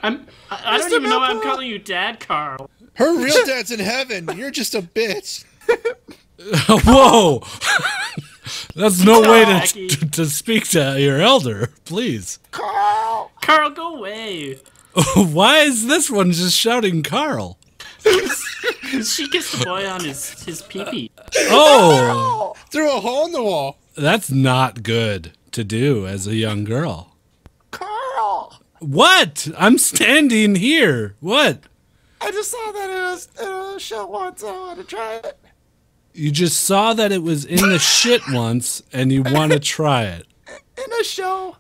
I don't even know why I'm calling you Dad, Carl. Her real dad's in heaven. You're just a bitch. Whoa! That's no way to speak to your elder, please. Carl, go away. Why is this one just shouting Carl? She gets the boy on his pee-pee. Oh! Through a hole in the wall. That's not good to do as a young girl. Carl! What? I'm standing here. What? I just saw that in a show once. I want to try it. You just saw that it was in the shit once, and you want to try it. In a show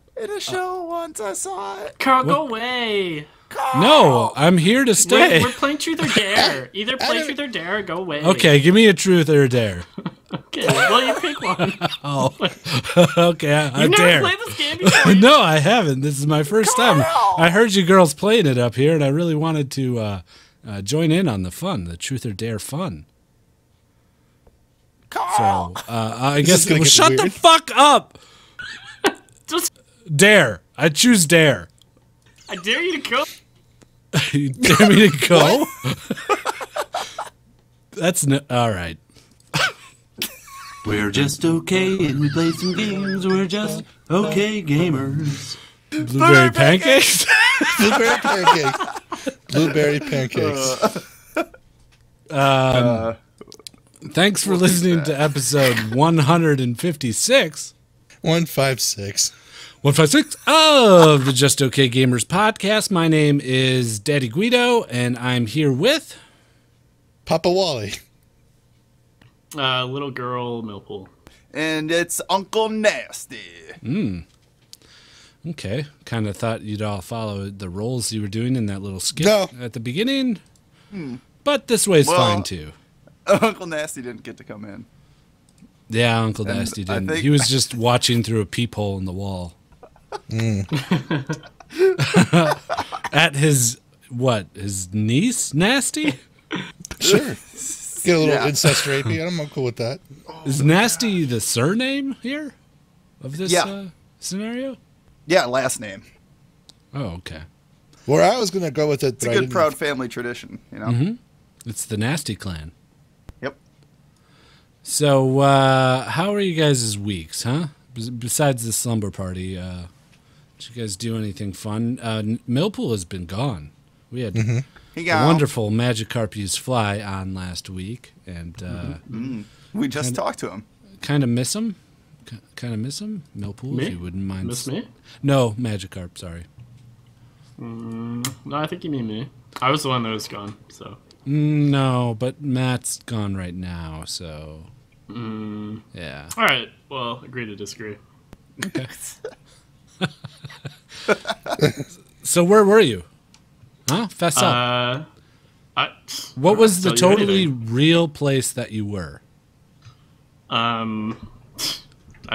once, I saw it. Carl, go away. Carl! No, I'm here to stay. We're playing Truth or Dare. Either play Truth or Dare or go away. Okay, give me a truth or a dare. Okay, well, you pick one. Oh, okay, I You've dare. never played this game before? No, I haven't. This is my first time. I heard you girls playing it up here, and I really wanted to join in on the fun, the Truth or Dare fun. Carl! So, I guess, shut weird. the fuck up! Just, Dare. I choose Dare. I dare you to go. You dare me to go? That's no, all right. We're just okay and we play some games. We're just okay gamers. Blueberry pancakes? Blueberry pancakes. Blueberry pancakes. Thanks for listening to episode 156. 156. 156 of the Just Okay Gamers podcast. My name is Daddy Guido, and I'm here with Papa Wally. Little girl Millpool. And it's Uncle Nasty. Okay. Kind of thought you'd all follow the roles you were doing in that little skit No. at the beginning. But this way's fine too. Uncle Nasty didn't get to come in. Yeah, Uncle And Nasty I didn't. think- He was just watching through a peephole in the wall. At his, what, his niece, Nasty? Sure. Get a little incest rapey. I'm cool with that. Is Nasty the surname here of this scenario? Yeah, last name. Oh, okay. Where I was going to go with it, It's a good, proud family tradition, you know? It's the Nasty Clan. Yep. So, how are you guys' weeks, huh? Besides the slumber party, did you guys do anything fun? Millpool has been gone. We had the wonderful Magikarp Use Fly on last week, and We just talked to him. kind of miss him. Kind of miss him, Millpool, Me? if you wouldn't mind. Miss me? No, Magikarp, sorry. No, I think you mean me. I was the one that was gone, so. No, but Matt's gone right now, so... Yeah. All right, well, agree to disagree. Okay. So where were you? Huh? Fess up. What was the totally real place that you were? I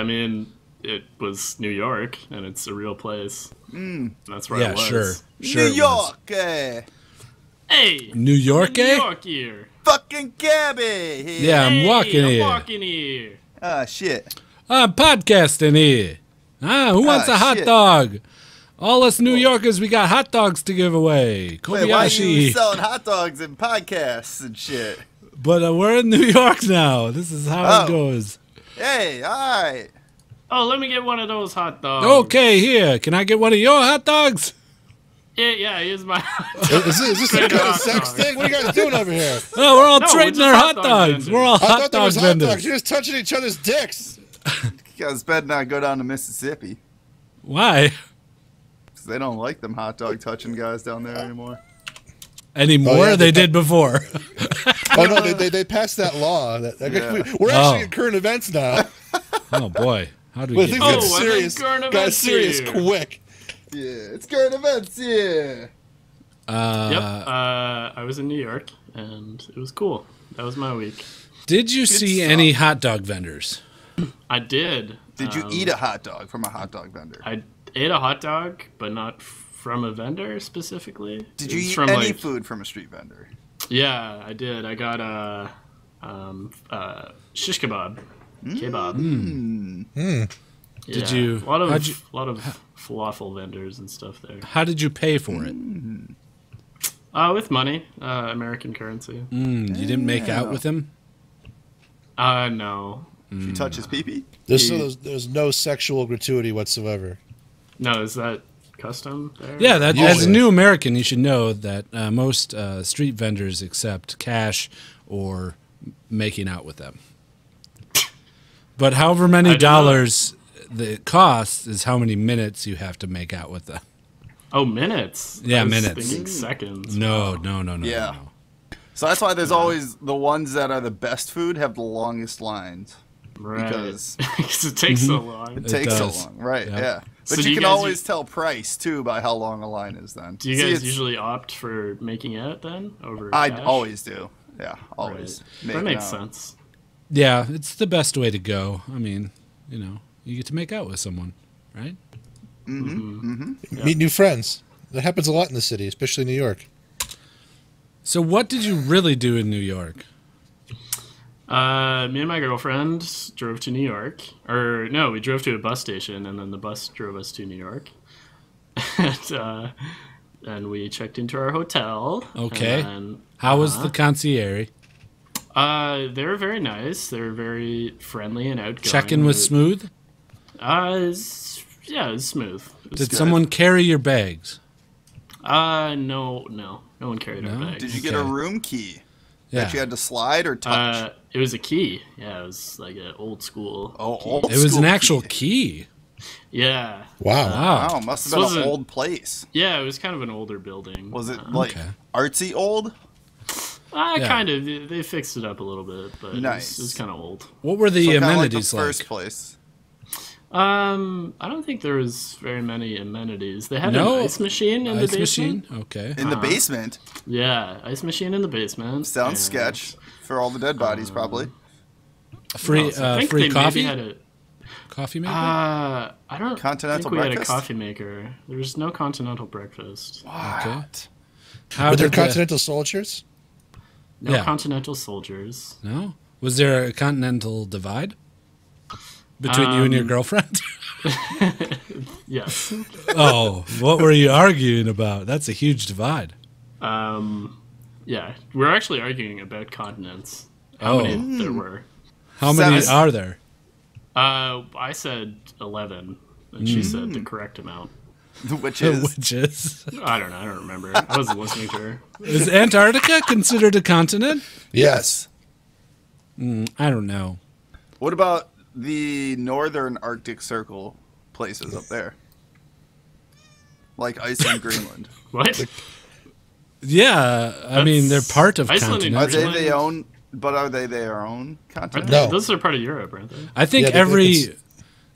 mean, it was New York, and it's a real place. That's where I was. Sure. New York, Hey! New York, New eh? York here. Fucking Gabby here. Yeah, I'm walking here. I'm walking here. Ah, shit. I'm podcasting here. Who wants a hot shit. dog? All us New Yorkers, we got hot dogs to give away. Wait, why are you Kobayashi. selling hot dogs and podcasts and shit? But we're in New York now. This is how it goes. Hey, all right. Oh, let me get one of those hot dogs. Okay, here. Can I get one of your hot dogs? Yeah, here's my Is this some kind of sex thing? What are you guys doing over here? Oh, we're all No, we're trading just our hot hot dog dogs. vendors. We're all I hot thought there dog was hot vendors. dogs. You're just touching each other's dicks. You guys better not go down to Mississippi. Why? Because they don't like them hot dog touching guys down there anymore. Anymore? Oh, yeah, they did before. Oh, no, they passed that law. We're actually in current events now. Oh, boy. How do we But get things here? got I'm in serious. current Got events serious here. quick. Yeah, it's current events, yeah. Yep. I was in New York, and it was cool. That was my week. Did you see any hot dog vendors? I did. Did you eat a hot dog from a hot dog vendor? I ate a hot dog, but not from a vendor specifically. Did you It's eat from, any like- food from a street vendor? Yeah, I did. I got a shish kebab. Kebab. Did Yeah, you? A lot how'd you- of falafel vendors and stuff there. How did you pay for it? With money, American currency. You didn't make out with him? No. Did you touch his pee-pee? There's no sexual gratuity whatsoever. No, is that custom there? Yeah, Usually. as a new American, you should know that most street vendors accept cash or making out with them. But however many dollars it costs is how many minutes you have to make out with them. Oh, minutes? Yeah, I was minutes. thinking seconds. No. Yeah. So that's why there's always the ones that are the best food have the longest lines. Right. Because it takes so long. it takes so does. long. Right, Yep. yeah. But So do you you can guys always tell price, too, by how long a line is then. Do you guys usually opt for making out then over I cash? always do. Yeah, always. Right. That makes out. sense. Yeah, it's the best way to go. I mean, you get to make out with someone, right? Meet new friends. That happens a lot in the city, especially New York. So what did you really do in New York? Me and my girlfriend drove to New York. Or, no, we drove to a bus station, and then the bus drove us to New York. And we checked into our hotel. Okay. And then, How was the concierge? they were very nice. They were very friendly and outgoing. Check-in was smooth? Yeah, it was smooth. It was Did good. someone carry your bags? No. No one carried our bags. Did you get a room key Yeah. that you had to slide or touch? It was a key. Yeah, it was like an old school key. Old It was school an actual key. Yeah. Wow. Wow. Wow, must have This been wasn't- an old place. Yeah, it was kind of an older building. Was it like Okay. artsy old? Yeah. Kind of. They fixed it up a little bit, but Nice. it was kind of old. What were the So kinda amenities like the like? first place. I don't think there was very many amenities. They had No? an ice machine in the Ice basement. machine? Okay. In the basement. Yeah, ice machine in the basement. Sounds and, sketch for all the dead bodies, probably. Free I think free they coffee? Maybe had a, Coffee maker? I don't Continental think we had a breakfast? coffee maker. There was no continental breakfast. Okay. How Were there did Continental soldiers? No Yeah. continental soldiers. No? Was there a continental divide between you and your girlfriend? Yes. Oh, what were you arguing about? That's a huge divide. Yeah, we're actually arguing about continents. How Oh. many there were? How many 7. are there? I said 11, and she said the correct amount. Which is Which is? I don't know. I don't remember. I wasn't listening to her. Is Antarctica considered a continent? yes. I don't know. What about the northern Arctic Circle places up there? Like Iceland, Greenland. What? Yeah, I mean, they're part of Iceland and Are continents. they their own? But are they their own continent? No. Those are part of Europe, aren't they? I think Yeah,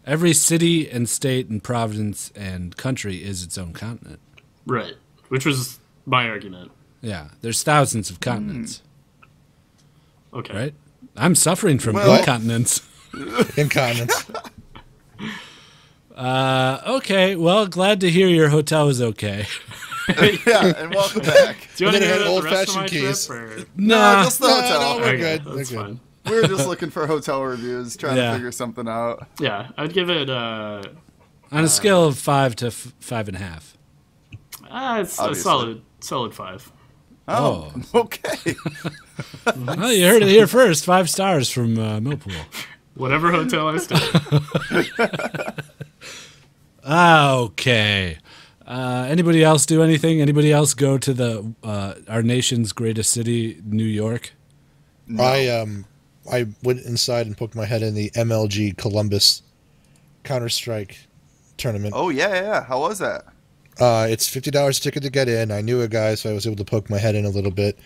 every city and state and province and country is its own continent. Right. Which was my argument. Yeah, there's thousands of continents, Okay. right? I'm suffering from Well- incontinence. Incontinence. Okay, well, glad to hear your hotel is okay. Yeah, and welcome back. Do you want And to then hear it had about the rest of old-fashioned my keys. trip? Or? Nah, just the hotel. No, we're Okay, good. We're that's good. fine. We were just looking for hotel reviews, trying Yeah. to figure something out. Yeah, I'd give it on a scale of 5 to 5.5. it's a Obviously. solid 5. Oh, okay. Well, you heard it here first. 5 stars from Millpool. Whatever hotel I stayed. Okay. Anybody else do anything? Anybody else go to the our nation's greatest city, New York? I went inside and poked my head in the MLG Columbus Counter-Strike tournament. Oh yeah. How was that? It's $50 ticket to get in. I knew a guy, so I was able to poke my head in a little bit.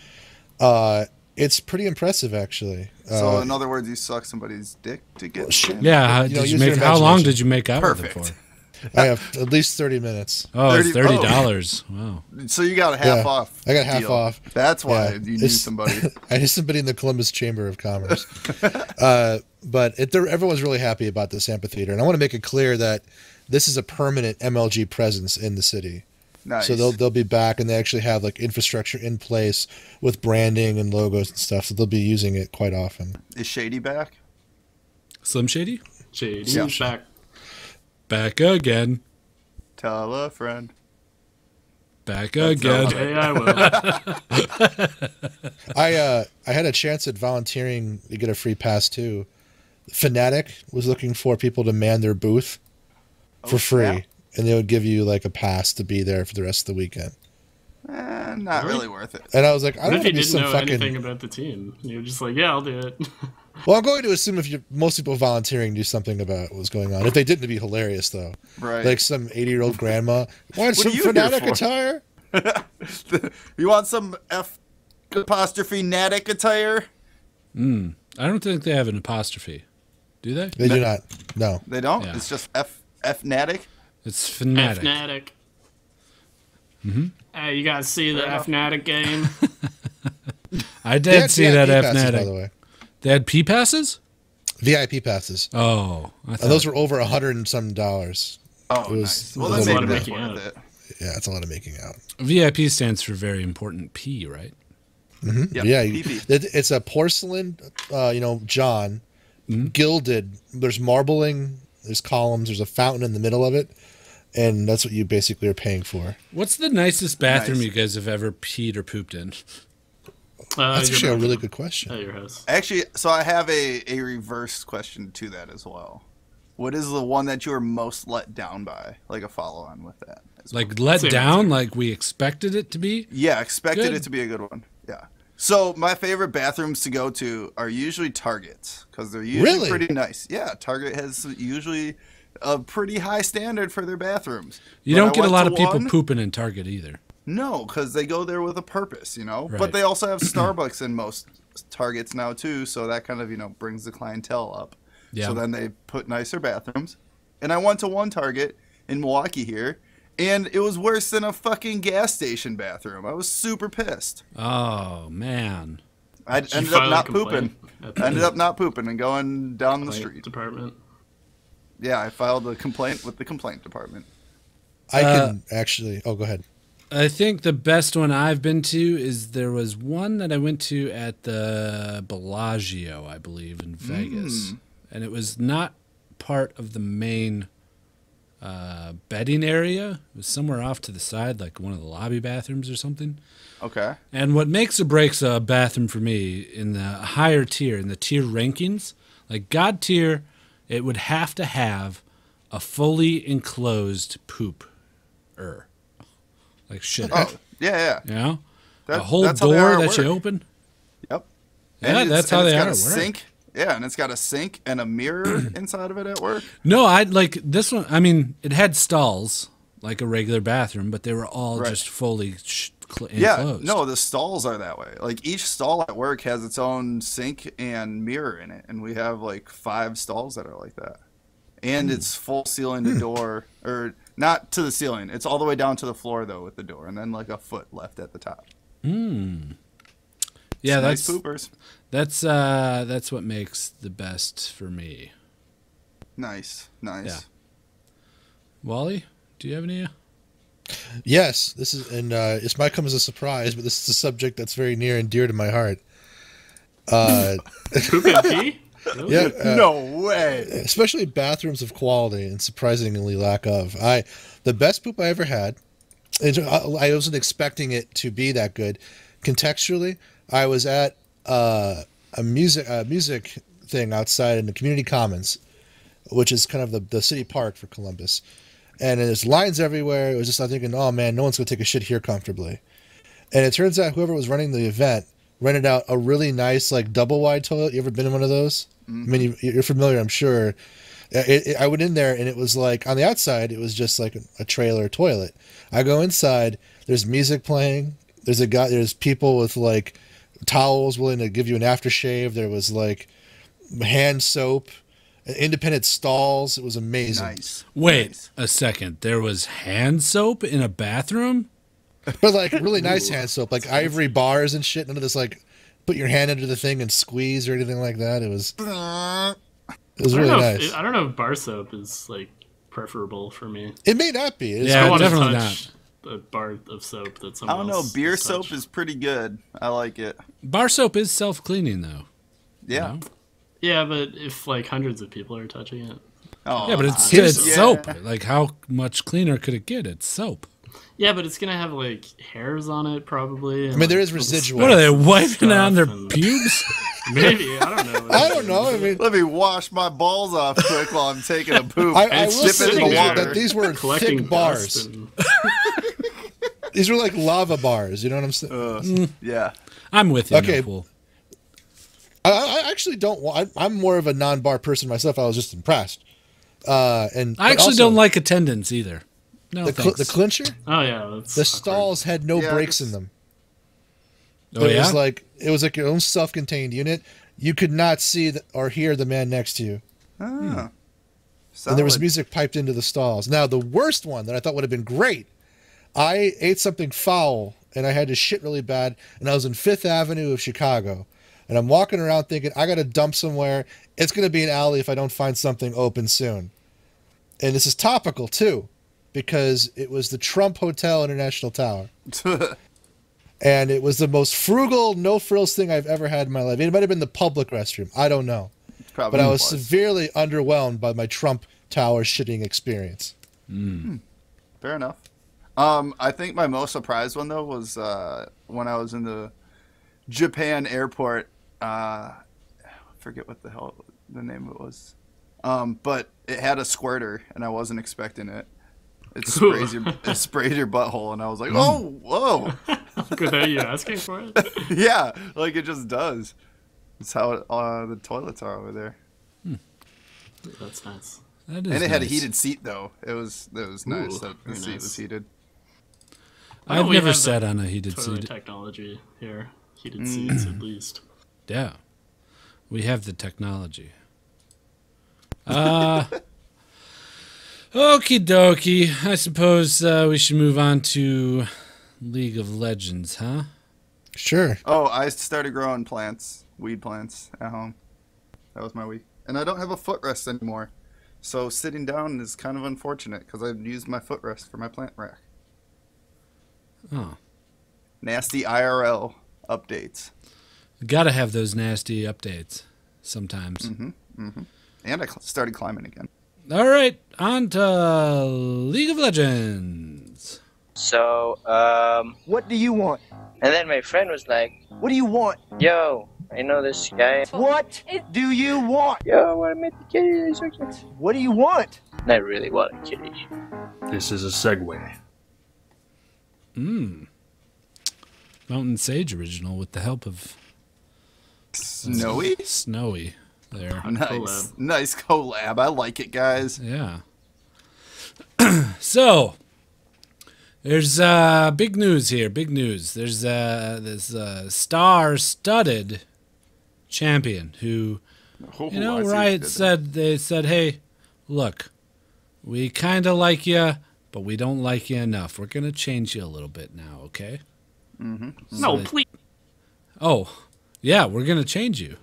It's pretty impressive, actually. So in other words, you suck somebody's dick to get. shit. in? Yeah, You know, did you use your make? How long imagination. did you make out with Perfect. it for? I have at least 30 minutes. Oh, it's $30 $30. Wow. So you got a half Yeah, off. I got half deal. off. That's why Yeah, you need it's- somebody. I knew somebody in the Columbus Chamber of Commerce. But everyone's really happy about this amphitheater. And I want to make it clear that this is a permanent MLG presence in the city. Nice. So they'll be back, and they actually have like infrastructure in place with branding and logos and stuff. So they'll be using it quite often. Is Shady back? Slim Shady? Shady. Yeah. Back. Back again. Tell a friend. Back again. Okay, I will. I had a chance at volunteering to get a free pass too. Fnatic was looking for people to man their booth for free, yeah. and they would give you like a pass to be there for the rest of the weekend. Not really worth it. And I was like, I What don't if want you to be didn't some know fucking. anything about the team? You're just like, yeah, I'll do it. Well, I'm going to assume if most people volunteering knew something about what was going on. If they didn't, it'd be hilarious though. Right. Like some 80-year-old grandma. Want some are you here Fnatic for? attire? You want some F''Natic attire? I don't think they have an apostrophe. Do they? They do not. No. They don't? Yeah. It's just F'Natic? It's Fnatic. Fnatic. Hey, you guys see the Fnatic game? I They did had see that VIP passes, by the Fnatic. way. They had P passes? VIP passes. Oh. I thought, And those were over $100 and some. Oh, It was- nice. Well, it then was a maybe lot of that's making worth out. it. Yeah, it's a lot of making out. VIP stands for very important P, right? Yep, Yeah, PP. it's a porcelain, John, gilded. There's marbling, there's columns, there's a fountain in the middle of it, and that's what you basically are paying for. What's the nicest bathroom Nice. you guys have ever peed or pooped in? That's your actually a really bathroom good question. At your house. Actually, so I have a reverse question to that as well. What is the one that you were most let down by? Like a follow-on with that. Like let Same down, answer. like we expected it to be? Yeah, expected Good. it to be a good one. Yeah. So my favorite bathrooms to go to are usually Targets because they're usually Really? pretty nice. Yeah, Target has usually a pretty high standard for their bathrooms. You But don't I get a went lot to of people one- pooping in Target either. No, because they go there with a purpose, Right. But they also have Starbucks in most Targets now too, so that kind of brings the clientele up. Yeah. So then they put nicer bathrooms. And I went to one Target in Milwaukee here, and it was worse than a fucking gas station bathroom. I was super pissed. Oh, man. I Did you ended up file a not complaint pooping. at the I ended up not pooping and going down the complaint street. department? Yeah, I filed a complaint with the complaint department. I can actually. Oh, go ahead. I think the best one I've been to is there was one that I went to at the Bellagio, I believe, in Vegas. And it was not part of the main bedding area. It was somewhere off to the side, like one of the lobby bathrooms or something. Okay. And what makes or breaks a bathroom for me in the higher tier, in the tier rankings, like God tier, it would have to have a fully enclosed poop-er. Like shit. Oh, yeah. You know? That- a whole that's how they are door at that you work. open. Yep. Yeah, that's how they got are a at work. sink. Yeah, and it's got a sink and a mirror inside of it at work. No, I'd like this one. I mean, it had stalls like a regular bathroom, but they were all Right. just fully Yeah, enclosed. no, the stalls are that way. Like each stall at work has its own sink and mirror in it, and we have like 5 stalls that are like that. And it's full ceiling to door, or not to the ceiling. It's all the way down to the floor though with the door, and then like a foot left at the top. Yeah, Nice that's poopers. that's what makes the best for me. Nice. Yeah. Wally, do you have any? Yes, this is, and this might come as a surprise, but this is a subject that's very near and dear to my heart. Poop and pee? Really? Yeah, No way. especially bathrooms of quality and surprisingly lack of. The best poop I ever had, and I wasn't expecting it to be that good. Contextually, I was at a music thing outside in the community commons, which is kind of the city park for Columbus, and there's lines everywhere. It was just, I'm thinking, oh man, no one's gonna take a shit here comfortably. And it turns out whoever was running the event rented out a really nice like double wide toilet. You ever been in one of those? I mean, you're familiar, I'm sure. I went in there and it was like on the outside, it was just like a trailer toilet. I go inside, there's music playing. There's people with like towels willing to give you an aftershave. There was like hand soap, independent stalls. It was amazing. Nice. Wait Nice. a second. There was hand soap in a bathroom? But like really nice hand soap, like ivory bars and shit. None of this like put your hand under the thing and squeeze or anything like that. It was really nice. I don't know if bar soap is like preferable for me. It may not be. It's Yeah, I want to definitely touch a bar of soap that I someone don't know. else Beer has soap touched. is pretty good. I like it. Bar soap is self-cleaning, though. Yeah. know? Yeah, but if like hundreds of people are touching it, Oh, Yeah, but it's yeah. soap. Like, how much cleaner could it get? It's soap. Yeah, but it's gonna have like hairs on it probably. And, I mean, there like, is residual. What are they wiping it on their and- pubes? Maybe I don't know. I don't know. I mean, Let me wash my balls off quick while I'm taking a poop. I It's will just say sitting that there these were collecting thick bars. dust and- These were like lava bars. You know what I'm saying? Yeah. I'm with you, Okay. Millpool. I actually don't want. I'm more of a non-bar person myself. I was just impressed. And I actually don't like attendance either. No, the thanks. the clincher. Oh yeah, that's The awkward. stalls had no Yeah, breaks just- in them. Oh, It yeah? was like your own self-contained unit. You could not see or hear the man next to you, Ah. and there was Solid. music piped into the stalls. Now, the worst one that I thought would have been great, I ate something foul and I had to shit really bad, and I was in Fifth Avenue of Chicago, and I'm walking around thinking I got to dump somewhere. It's going to be an alley if I don't find something open soon. And this is topical too, because it was the Trump Hotel International Tower. And it was the most frugal, no-frills thing I've ever had in my life. It might have been the public restroom. I don't know. Probably But I was severely underwhelmed by my Trump Tower shitting experience. Fair enough. I think my most surprised one though was when I was in the Japan airport. I forget what the hell the name of it was. But it had a squirter, and I wasn't expecting it. It sprays your butthole, and I was like, "Oh, whoa, Good that you asking for it. yeah!" Like it just does. It's how the toilets are over there. That's nice. That is And it had a nice. heated seat though. It was nice that the very seat nice. was heated. I know I've we never have sat that on a heated Toilet seat. technology here. Heated seats at least. Yeah. We have the technology. Okie dokie. I suppose we should move on to League of Legends, huh? Sure. Oh, I started growing plants, weed plants at home. That was my week. And I don't have a footrest anymore. So sitting down is kind of unfortunate because I've used my footrest for my plant rack. Oh. Nasty IRL updates. Gotta have those nasty updates sometimes. And I started climbing again. All right, on to League of Legends. So, What do you want? and then my friend was like, What do you want? yo, I know this guy. What do you want? Yo, I want to meet the kitty. What do you want? I really want a kitty. This is a segue. Mountain Sage original with the help of Snowy? Snowy there. Nice. Collab. Nice collab. I like it, guys. Yeah. So, there's big news here. Big news. There's this star-studded champion who, Oh, you know, I see what Riot you did said, they said, hey, look, we kind of like you, but we don't like you enough. We're going to change you a little bit now, okay? No, please. Oh, yeah, we're going to change you.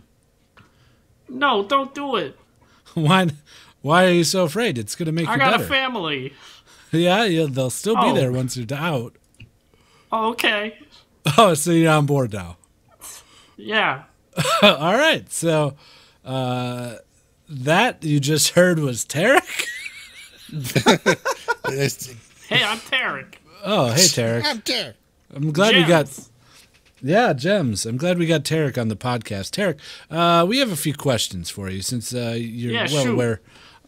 No, don't do it. Why are you so afraid? It's going to make I you got better. a family. Yeah, they'll still be Oh. there once you're out. Oh, okay. Oh, so you're on board now. Yeah. All right. So that you just heard was Taric. Hey, I'm Taric. Oh, hey, Taric. I'm there. I'm glad we got. Gems. Yeah, Gems. I'm glad we got Taric on the podcast. Taric, we have a few questions for you since you're Yeah, well shoot.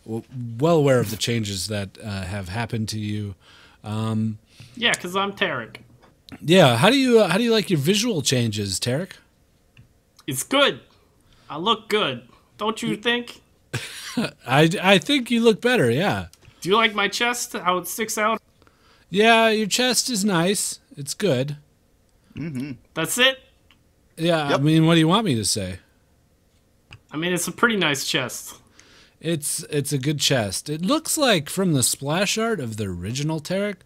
aware of the changes that have happened to you. Yeah, because I'm Taric. Yeah. How do you like your visual changes, Taric? It's good. I look good. Don't you think? I think you look better. Yeah. Do you like my chest? How it sticks out? Yeah, your chest is nice. It's good. That's it? Yeah, Yep. I mean, what do you want me to say? I mean, it's a pretty nice chest. It's a good chest. It looks like from the splash art of the original Taric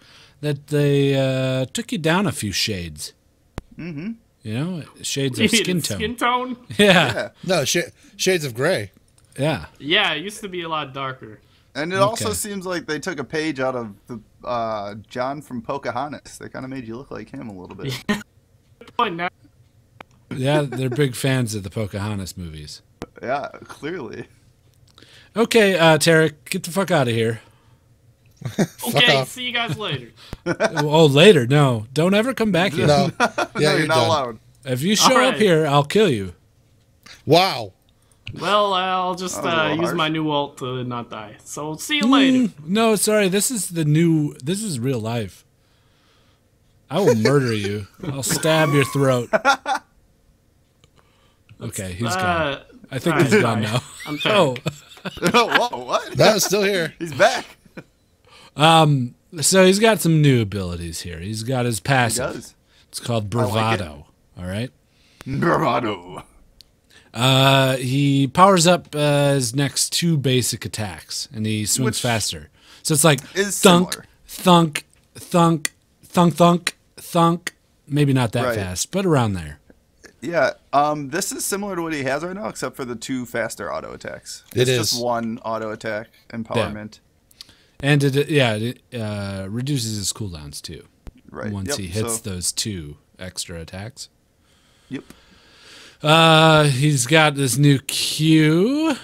that they took you down a few shades. You know, shades of skin tone. Skin tone? Yeah, No, shades of gray. yeah. Yeah, it used to be a lot darker. And it also Okay. seems like they took a page out of the John from Pocahontas. They kind of made you look like him a little bit. Point now. Yeah, they're big fans of the Pocahontas movies. Yeah, clearly. Okay, Taric, get the fuck out of here. Okay, off. see you guys later. Oh, later. No, don't ever come back here. No. No, Yeah, you're you're not done. allowed. If you show All up right. here, I'll kill you. Wow. Well, I'll just That was a little use harsh. my new ult to not die. So see you later. No, sorry. This is real life. I will murder you. I'll stab your throat. Okay, he's gone. I think he's gone now. I'm Oh, Whoa, what? No, it's still here. He's back. so he's got some new abilities here. He's got his He passive. does. It's called I like it. Bravado. All right. Bravado. He powers up his next 2 basic attacks, and he swings Which faster. So it's like is thunk, similar. thunk, thunk, thunk, thunk, thunk. Maybe not that Right. fast, but around there. Yeah, this is similar to what he has right now, except for the 2 faster auto attacks. It It's is. just 1 auto attack empowerment. And it reduces his cooldowns too. Right. Once Yep, he hits so- those 2 extra attacks. Yep. He's got this new Q,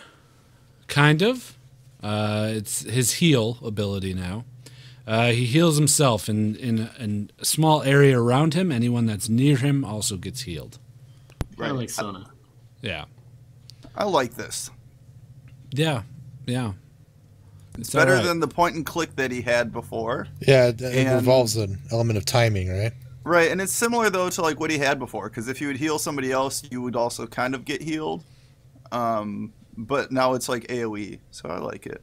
kind of. It's his heal ability now. He heals himself in a small area around him. Anyone that's near him also gets healed. Kind of like Sona. Yeah. I like this. Yeah. Yeah. It's better than the point and click that he had before. Yeah, it And- involves an element of timing, right? Right, and it's similar though to like what he had before, because if you would heal somebody else, you would also kind of get healed. But now it's like AOE, so I like it.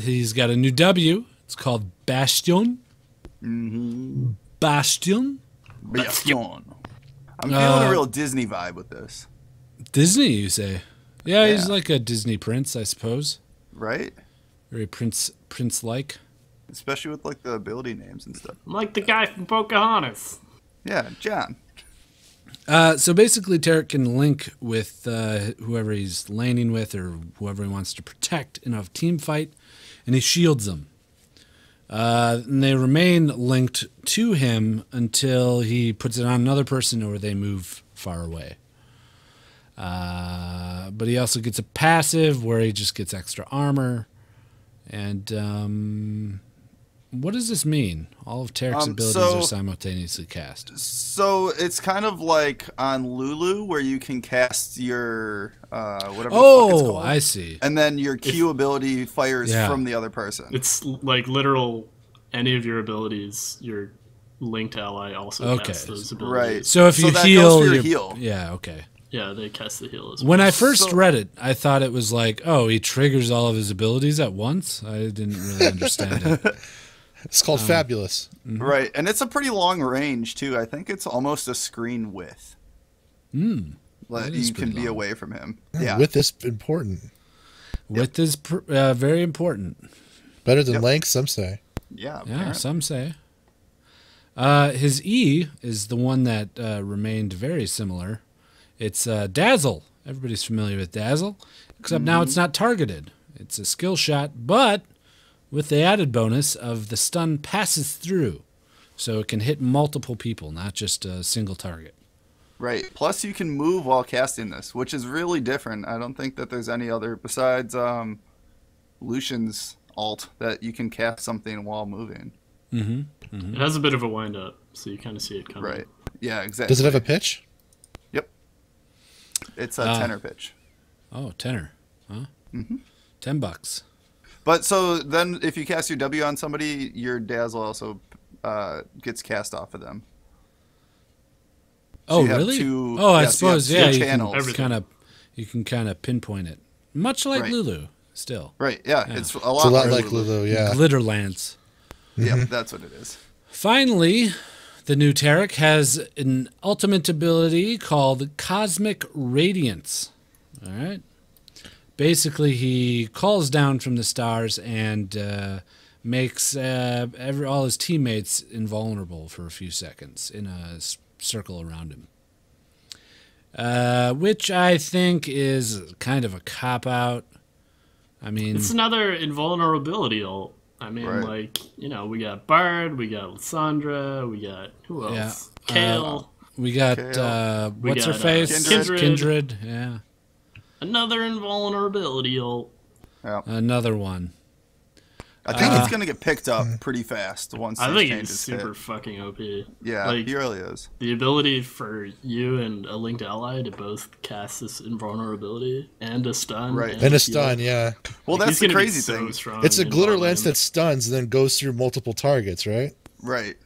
He's got a new W. It's called Bastion. Bastion. Bastion. I'm feeling a real Disney vibe with this, Disney, you say? Yeah, he's Yeah. like a Disney prince, I suppose. right? Very prince-like. Especially with like the ability names and stuff. I'm like the guy from Pocahontas. Yeah, John. So basically, Taric can link with whoever he's laning with or whoever he wants to protect in a team fight, and he shields them. And they remain linked to him until he puts it on another person or they move far away. But he also gets a passive where he just gets extra armor. And what does this mean? All of Taric's abilities are simultaneously cast. So it's kind of like on Lulu where you can cast your whatever the fuck it's Oh, called. I see. And then your Q ability fires Yeah. from the other person. It's like literal. Any of your abilities, your linked ally also Okay. casts those abilities. Right. So if So you that heal, goes for your you're- heal. Yeah, okay. Yeah, they cast the heal as well. When I first So- read it, I thought it was like, oh, he triggers all of his abilities at once. I didn't really understand it. It's called Fabulous. Right. And it's a pretty long range too. I think it's almost a screen width. That Like is you can pretty be long. away from him. Yeah. With this important. Width is very important. Better than Yep. length, some say. Yeah. Yeah, apparently. some say. His E is the one that remained very similar. It's Dazzle. Everybody's familiar with Dazzle, except now it's not targeted. It's a skill shot, but with the added bonus of the stun passes through, so it can hit multiple people, not just a single target. Right. Plus, you can move while casting this, which is really different. I don't think that there's any other besides Lucian's alt that you can cast something while moving. It has a bit of a wind up, so you kind of see it coming. Right. Yeah. Exactly. Does it have a pitch? Yep. It's a tenor pitch. Oh, tenor, huh? $10. But so then, if you cast your W on somebody, your dazzle also gets cast off of them. Oh, you have really? two- Oh, I yes, you have suppose, two yeah. channels. You can kind of pinpoint it, much like Right. Lulu. Still, Right. Yeah. It's a lot, It's a lot like like Lulu, yeah. glitter lance. Yeah, that's what it is. Finally, the new Taric has an ultimate ability called Cosmic Radiance. All right. Basically, he calls down from the stars and makes all his teammates invulnerable for a few seconds in a circle around him. Which I think is kind of a cop-out. I mean, It's another invulnerability ult. I mean, Right. like, we got Bard, we got Lissandra, we got, who else? Kale. we got, Kale. what's her got, face? Kindred. Kindred, yeah. Another invulnerability ult. Yeah. Another one. I think it's going to get picked up pretty fast once I these think changes he's super hit. fucking OP. Yeah, like, he really is. The ability for you and a linked ally to both cast this invulnerability and a stun. Right. And a stun, yeah. Well, Like, that's he's the gonna be crazy so thing. strong It's a in glitter bot lance lane. that stuns and then goes through multiple targets, right? Right.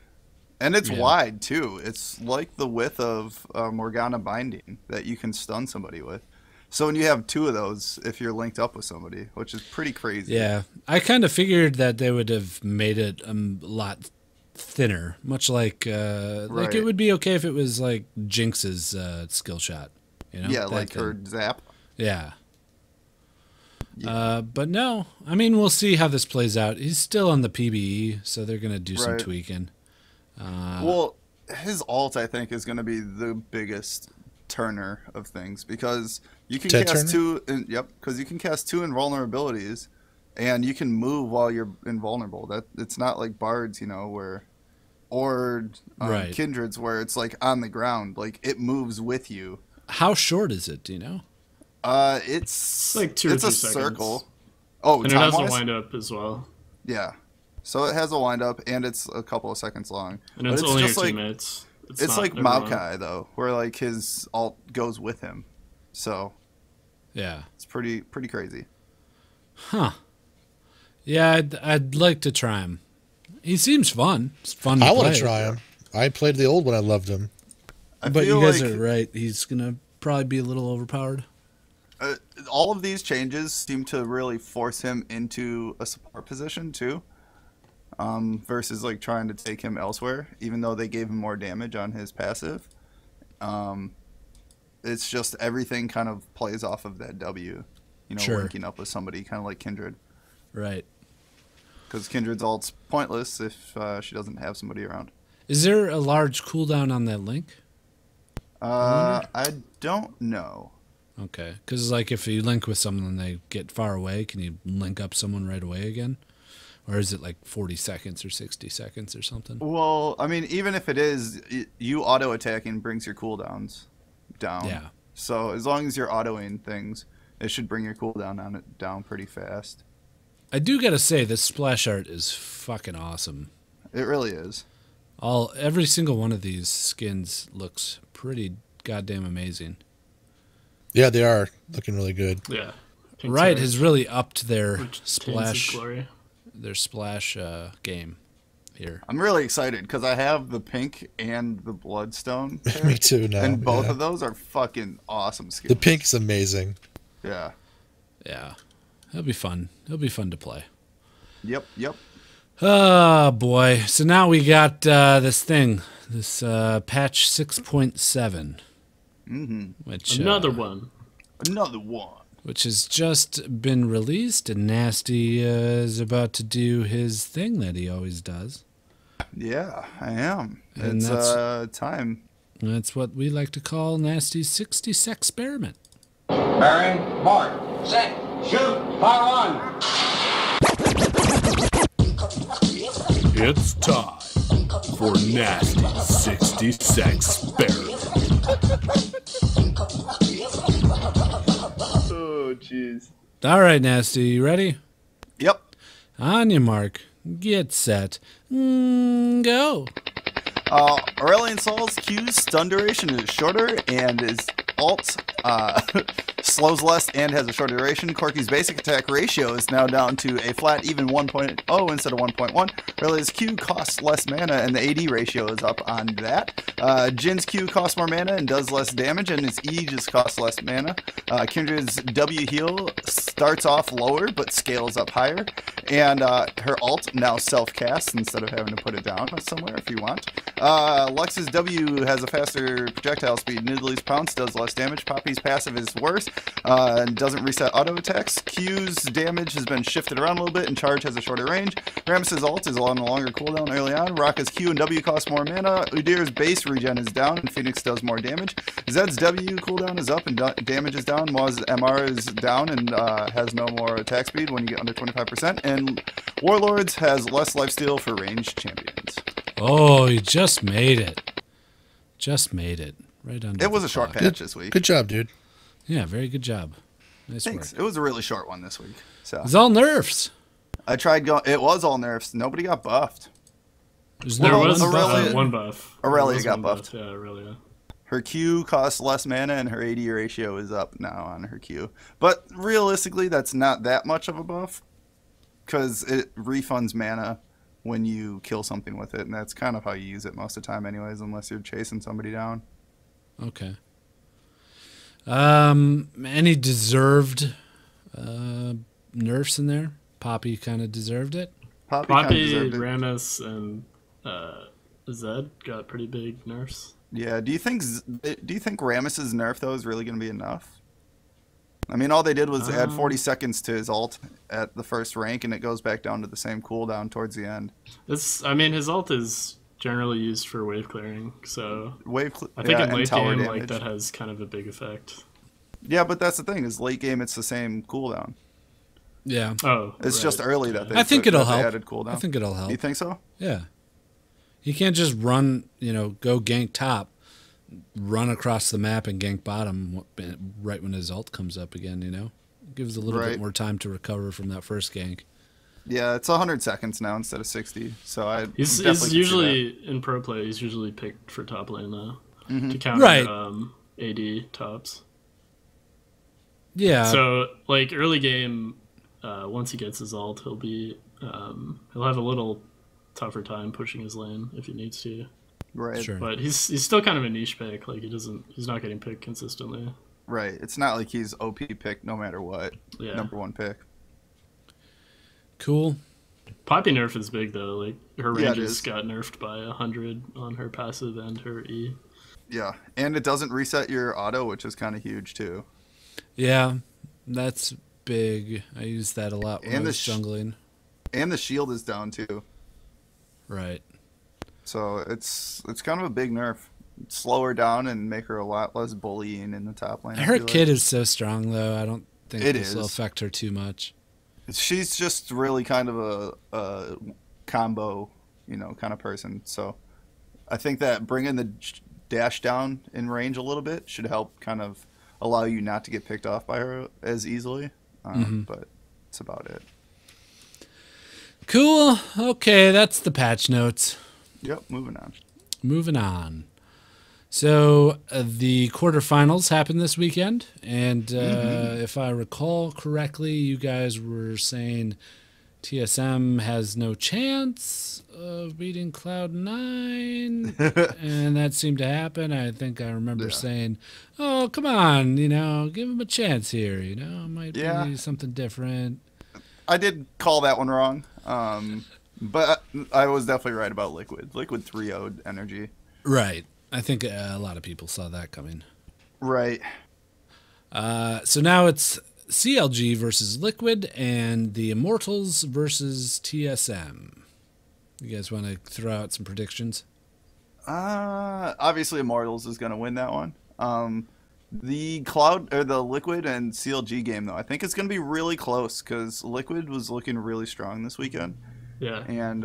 And it's wide, too. It's like the width of Morgana Binding that you can stun somebody with. So when you have two of those, if you're linked up with somebody, which is pretty crazy. Yeah, I kind of figured that they would have made it a lot thinner, much like Right. it would be okay if it was like Jinx's skill shot. You know? Yeah, That like thing. her zap. Yeah. But no, I mean, we'll see how this plays out. He's still on the PBE, so they're going to do some Right. tweaking. Well, his ult, I think, is going to be the biggest turner of things because you can Ted cast Turner? because you can cast two invulnerabilities, and you can move while you're invulnerable. That it's not like bards, or Right. kindreds where it's like on the ground, like it moves with you. How short is it? Do you know? It's like 2 or it's a 3 seconds. circle. Oh, And it has a time-wise? wind up as well. Yeah. So it has a wind up and it's a couple of seconds long. And it's only your just like teammates. it's not like everyone. Maokai though, where like his alt goes with him. So Yeah. it's pretty crazy. Huh. Yeah, I'd like to try him. He seems fun. It's fun to I want play. to try him. I played the old one. I loved him. I But feel you guys like are right. He's going to probably be a little overpowered. all of these changes seem to really force him into a support position too. Versus like trying to take him elsewhere, even though they gave him more damage on his passive. It's just everything kind of plays off of that W, Sure. linking up with somebody kind of like Kindred. Right. Because Kindred's ult's pointless if she doesn't have somebody around. Is there a large cooldown on that link? I don't know. Okay. Because, like, if you link with someone and they get far away, can you link up someone right away again? Or is it like 40 seconds or 60 seconds or something? Well, I mean, even if it is, you auto-attacking brings your cooldowns down. Yeah. So as long as you're autoing things, it should bring your cooldown down pretty fast. I do got to say, this splash art is fucking awesome. It really is. Every single one of these skins looks pretty goddamn amazing. Yeah, they are looking really good. Yeah. Pink Riot Taric, has really upped their which taints his splash glory. game here. I'm really excited because I have the pink and the bloodstone. pair, Me too now. and both yeah. of those are fucking awesome skins. The pink is amazing. Yeah. Yeah. It'll be fun. It'll be fun to play. Yep. Oh, boy. So now we got this thing, this patch 6.7. Mm-hmm. Which, Another one. Another one. which has just been released, and Nasty is about to do his thing that he always does. Yeah, I am. And It's that's- time. That's what we like to call Nasty's 60 experiment. Bearing, mark, set, shoot, fire one. It's time for Nasty 60 experiment. Oh, jeez. All right, Nasty, you ready? Yep. On your mark, get set, go. Aurelion Sol's Q's stun duration is shorter, and his ult slows less and has a shorter duration. Corki's basic attack ratio is now down to a flat even 1.0 instead of 1.1. Aurelion's Q costs less mana, and the AD ratio is up on that. Jin's Q costs more mana and does less damage, and his E just costs less mana. Kindred's W heal starts off lower but scales up higher, and her ult now self-casts instead of having to put it down somewhere if you want. Lux's W has a faster projectile speed. Nidalee's Pounce does less damage. Poppy's passive is worse and doesn't reset auto attacks. Q's damage has been shifted around a little bit, and Charge has a shorter range. Rammus's ult is on a longer cooldown early on. Raka's Q and W cost more mana. Udyr's base regen is down, and Phoenix does more damage. Zed's W cooldown is up and damage is down. Maw's MR is down and has no more attack speed when you get under 25%. And Warlords has less lifesteal for ranged champions. Oh, you just made it. Just made it. Right under It was the a short clock. patch this week. Good job, dude. Yeah, very good job. Nice Thanks. work. It was a really short one this week. So It's all nerfs. I tried going. It was all nerfs. Nobody got buffed. There's There no was one buff. one buff. Aurelia There was got one buffed. Yeah, Aurelia. Her Q costs less mana, and her AD ratio is up now on her Q. But realistically, that's not that much of a buff, because it refunds mana when you kill something with it, and that's kind of how you use it most of the time anyways, unless you're chasing somebody down. Okay. Any deserved nerfs in there? Poppy kind of deserved it. Poppy kinda Poppy, deserved it. Rammus, and Zed got pretty big nerfs. Yeah, do you think Rammus's nerf, though, is really going to be enough? I mean, all they did was add 40 seconds to his ult at the first rank, and it goes back down to the same cooldown towards the end. I mean, his ult is generally used for wave clearing, so I think yeah, in and late tower game, damage. like that has kind of a big effect. Yeah, but that's the thing, is late game it's the same cooldown. Yeah. Oh, It's right. just early that they I think it'll help. added cooldown. I think it'll help. You think so? Yeah. You can't just run, go gank top, run across the map and gank bottom right when his ult comes up again, It gives a little bit more time to recover from that first gank. Yeah, it's 100 seconds now instead of 60. So He's usually in pro play. He's usually picked for top lane though to counter AD tops. Yeah. So like early game, once he gets his ult, he'll have a little tougher time pushing his lane if he needs to. Right. Sure. But he's still kind of a niche pick. Like he's not getting picked consistently. Right. It's not like he's OP pick no matter what. Yeah. Number one pick. Cool. Poppy nerf is big though. Like her Yeah, it ranges is. got nerfed by 100 on her passive and her E. Yeah, and it doesn't reset your auto, which is kind of huge too. Yeah, that's big. I use that a lot when And I the was jungling. And the shield is down too. Right. So it's kind of a big nerf. Slow her down and make her a lot less bullying in the top lane. I Her feel kid like. is so strong, though. I don't think It this will is. affect her too much. She's just really kind of a combo, kind of person. So I think that bringing the dash down in range a little bit should help kind of allow you not to get picked off by her as easily. But that's about it. Cool. Okay, that's the patch notes. Yep, moving on. Moving on. So the quarterfinals happened this weekend, and if I recall correctly, you guys were saying TSM has no chance of beating Cloud9, and that seemed to happen. I think I remember saying, "Oh, come on, give him a chance here. It might be something different." I did call that one wrong, but I was definitely right about Liquid. Liquid 3-0'd energy. Right. I think a lot of people saw that coming. Right. So now it's CLG versus Liquid and the Immortals versus TSM. You guys want to throw out some predictions? Obviously Immortals is going to win that one. The Liquid and CLG game though, I think it's going to be really close because Liquid was looking really strong this weekend. Yeah. And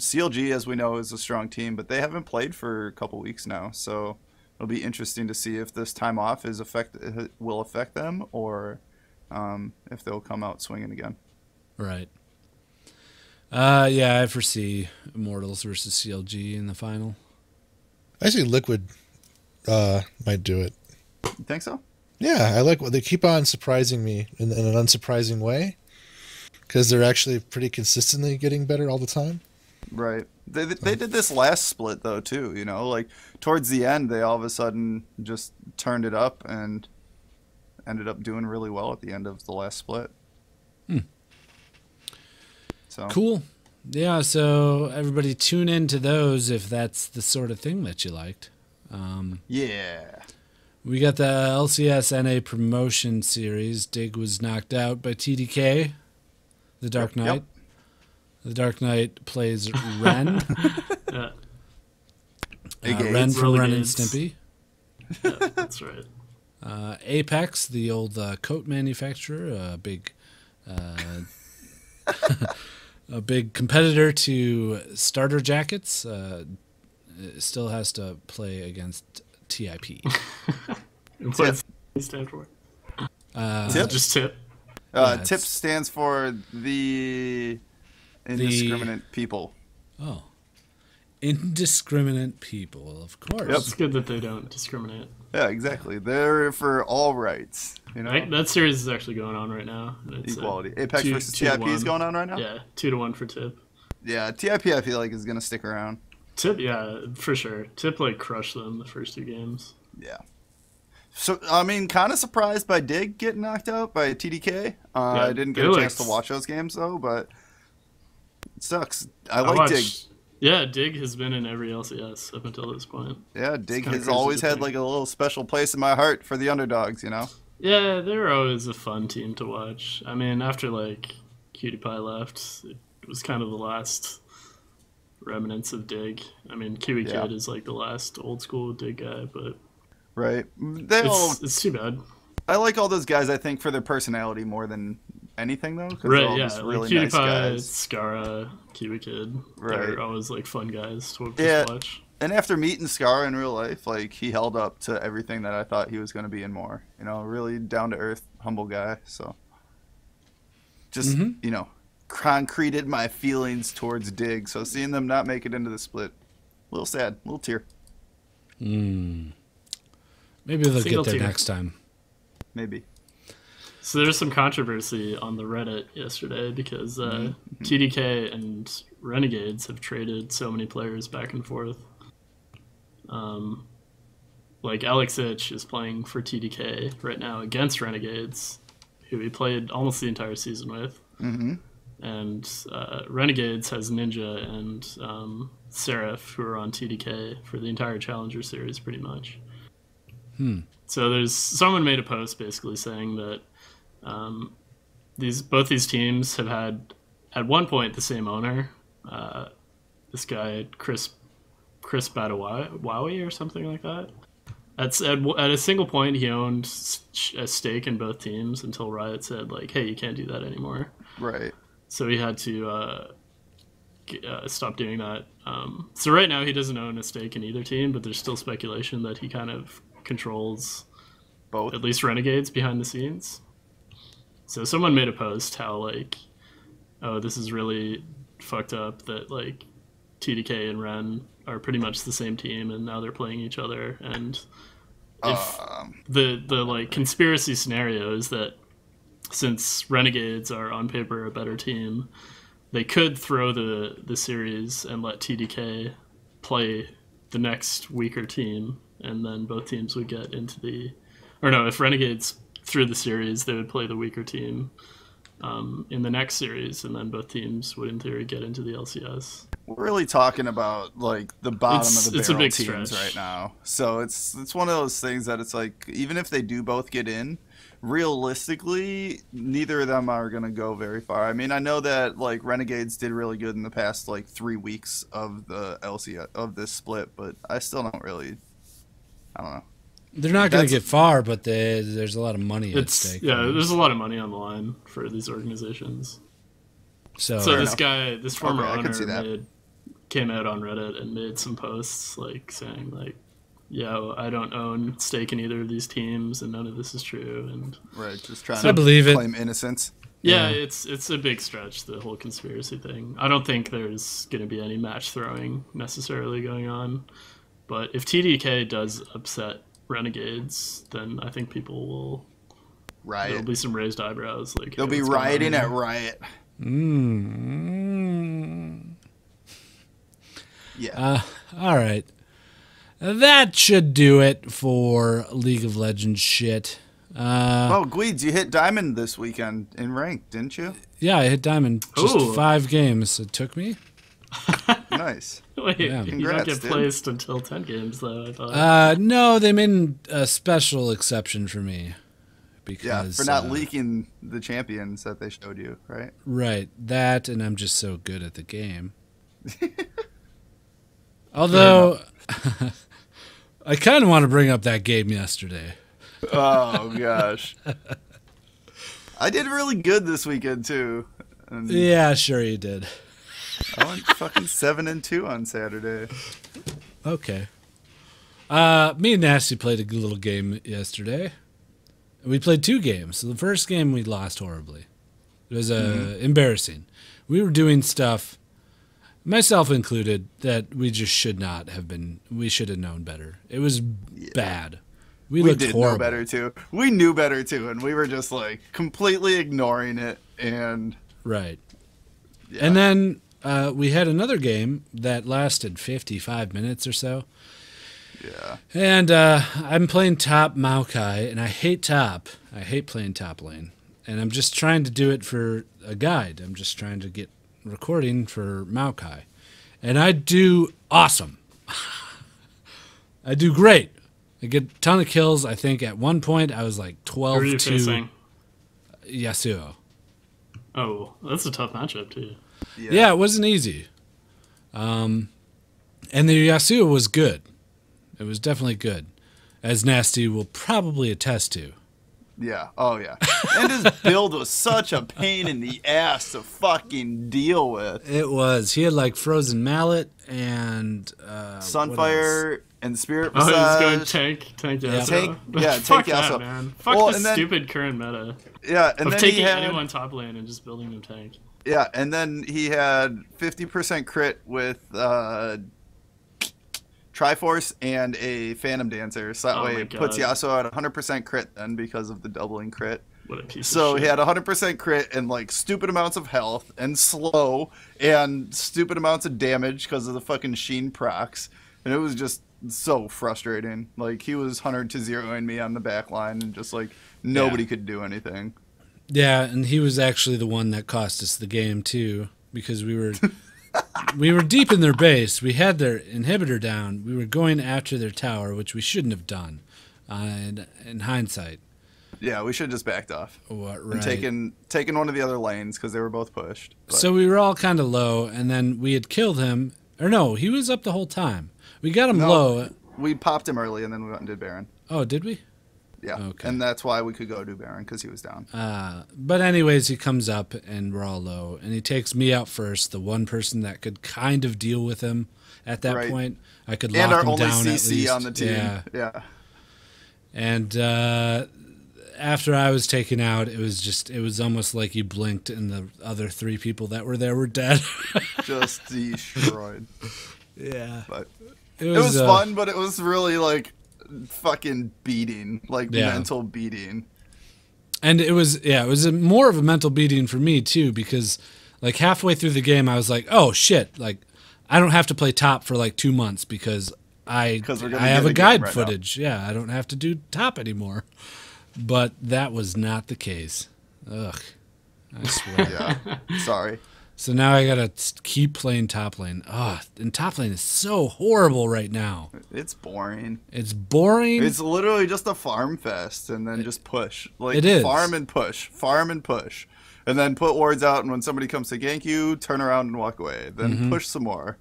CLG, as we know, is a strong team, but they haven't played for a couple weeks now, so it'll be interesting to see if this time off will affect them or if they'll come out swinging again. Right. Yeah, I foresee Immortals versus CLG in the final. I see Liquid might do it. You think so? Yeah, I like what they keep on surprising me in an unsurprising way. Because they're actually pretty consistently getting better all the time. Right. They did this last split, though, too. Like, towards the end, they all of a sudden just turned it up and ended up doing really well at the end of the last split. So Cool. Yeah, so everybody tune into those if that's the sort of thing that you liked. Yeah. We got the LCS NA promotion series. Dig was knocked out by TDK. The Dark Knight. Yep. The Dark Knight plays Ren. Yeah. Ren from Ren and Renegades. Stimpy. Yeah, that's right. Apex, the old coat manufacturer, a big competitor to starter jackets, still has to play against TIP. What's he stand for? Tip? Just tip. Tip stands for the indiscriminate people. Oh. Indiscriminate people, of course. Yep. It's good that they don't discriminate. Yeah, exactly. They're for all rights. You know, That series is actually going on right now. It's equality. Apex versus TIP is going on right now. Yeah, 2-1 for Tip. Yeah, TIP I feel like is gonna stick around. Tip, yeah, for sure. Tip like crushed them the first 2 games. Yeah. So I mean, kind of surprised by Dig getting knocked out by TDK. I didn't get a chance to watch those games though, but it sucks. I like Dig. Yeah, Dig has been in every LCS up until this point. Yeah, Dig has always had like a little special place in my heart for the underdogs, you know? Yeah, they're always a fun team to watch. I mean, after like Cutie Pie left, it was kind of the last remnants of Dig. I mean, Kiwi Kid is like the last old school Dig guy, but right. It's too bad. I like all those guys, I think, for their personality more than anything, though. Right, they're all yeah. just really like Cutie nice Pie, guys. Scara, Kiwi Kid. Right. They're always like fun guys to watch. And after meeting Scar in real life, like, he held up to everything that I thought he was going to be and more. You know, really down-to-earth, humble guy. So, just, you know, concreted my feelings towards Dig. So seeing them not make it into the split, a little sad, a little tear. Maybe they'll get there next time. Maybe. So there's some controversy on the Reddit yesterday because TDK and Renegades have traded so many players back and forth. Like Alex Ich is playing for TDK right now against Renegades, who he played almost the entire season with. And Renegades has Ninja and Seraph, who are on TDK for the entire Challenger series, pretty much. So someone made a post basically saying that both these teams have had at one point the same owner. This guy Chris Badawawi or something like that. At a single point, he owned a stake in both teams until Riot said like, "Hey, you can't do that anymore." Right. So he had to stop doing that. So right now he doesn't own a stake in either team, but there's still speculation that he kind of controls both, at least Renegades behind the scenes. So someone made a post how like, oh, this is really fucked up that like TDK and Ren are pretty much the same team and now they're playing each other. And if the like conspiracy scenario is that since Renegades are on paper a better team, they could throw the series and let TDK play the next weaker team, and then both teams would get into the... Or no, if Renegades threw the series, they would play the weaker team in the next series, and then both teams would, in theory, get into the LCS. We're really talking about, like, the bottom of the barrel teams stretch right now. So it's one of those things that it's like, even if they do both get in, realistically, neither of them are going to go very far. I mean, I know that, like, Renegades did really good in the past, like, 3 weeks of the LCS, of this split, but I still don't really... I don't know. They're not going to get far, but there's a lot of money at stake. Yeah, there's a lot of money on the line for these organizations. So this former owner came out on Reddit and made some posts like saying like, "Yeah, I don't own stake in either of these teams, and none of this is true." And right, just trying to claim innocence. Yeah, it's a big stretch, the whole conspiracy thing. I don't think there's going to be any match throwing necessarily going on, but if TDK does upset Renegades, then I think people will riot. There'll be some raised eyebrows. Like they'll be rioting at Riot. Yeah. All right. That should do it for League of Legends shit. Gweeds, you hit Diamond this weekend in ranked, didn't you? Yeah, I hit Diamond. Just 5 games it took me. Nice. Wait, Congrats, you don't get placed until 10 games, though, I thought. No, they made a special exception for me. Because, for not leaking the champions that they showed you, right? Right. That, and I'm just so good at the game. Although, I kind of want to bring up that game yesterday. Oh, gosh. I did really good this weekend, too. And yeah, sure you did. I went fucking 7-2 on Saturday. Okay. Me and Nasty played a good little game yesterday. We played 2 games. So the first game we lost horribly. It was embarrassing. We were doing stuff, myself included, that we just should not have been. We should have known better. It was bad. We looked did horrible. know better too. We knew better too, and we were just like completely ignoring it. And right. Yeah. And then we had another game that lasted 55 minutes or so. Yeah. And I'm playing top Maokai, and I hate top. I hate playing top lane. And I'm just trying to do it for a guide. I'm just trying to get recording for Maokai. And I do awesome. I do great. I get a ton of kills. I think at one point I was like 12 Who are you to facing? Yasuo. Oh, that's a tough matchup too. Yeah, it wasn't easy. And the Yasuo was good. It was definitely good, as Nasty will probably attest to. Yeah. Oh, yeah. And his build was such a pain in the ass to fucking deal with. It was. He had like Frozen Mallet and Sunfire and Spirit Oh, he's Visage. going tank Yasuo. Tank that, Yasuo. man. Fuck Well, the and then- stupid current meta Yeah, and of then taking he had anyone top lane and just building them tank. Yeah, and then he had 50% crit with Triforce and a Phantom Dancer, so that Oh way my it puts God. Yasuo at 100% crit then because of the doubling crit. What a piece So of he shit. had 100% crit and like stupid amounts of health and slow and stupid amounts of damage because of the fucking Sheen procs, and it was just so frustrating. Like he was 100 to 0ing me on the back line and just like nobody could do anything. Yeah, and he was actually the one that cost us the game too, because we were we were deep in their base. We had their inhibitor down. We were going after their tower, which we shouldn't have done. In hindsight, Yeah, we should have just backed off right. and taken one of the other lanes because they were both pushed. But So we were all kind of low, and then we had killed him. Or no, he was up the whole time. We got him low. we popped him early and then we went and did Baron. Oh, did we? Yeah, Okay. and that's why we could go do Baron because he was down. But anyways, he comes up, and we're all low. And he takes me out first, the one person that could kind of deal with him at that Right. point. I could lock And our him only down at CC least. on the team. Yeah. And after I was taken out, it was almost like you blinked and the other 3 people that were there were dead. Just destroyed. Yeah. But It it was fun, but it was really like fucking beating, like mental beating. And it was more of a mental beating for me too, because like halfway through the game I was like, oh shit, like I don't have to play top for like 2 months because I have a guide right footage. Yeah, I don't have to do top anymore. But that was not the case. Ugh. I swear. Yeah. Sorry. So now I gotta keep playing top lane. And top lane is so horrible right now. It's boring. It's boring. It's literally just a farm fest and then just push. Like It is. farm and push. And then put wards out, and when somebody comes to gank you, turn around and walk away. Then push some more.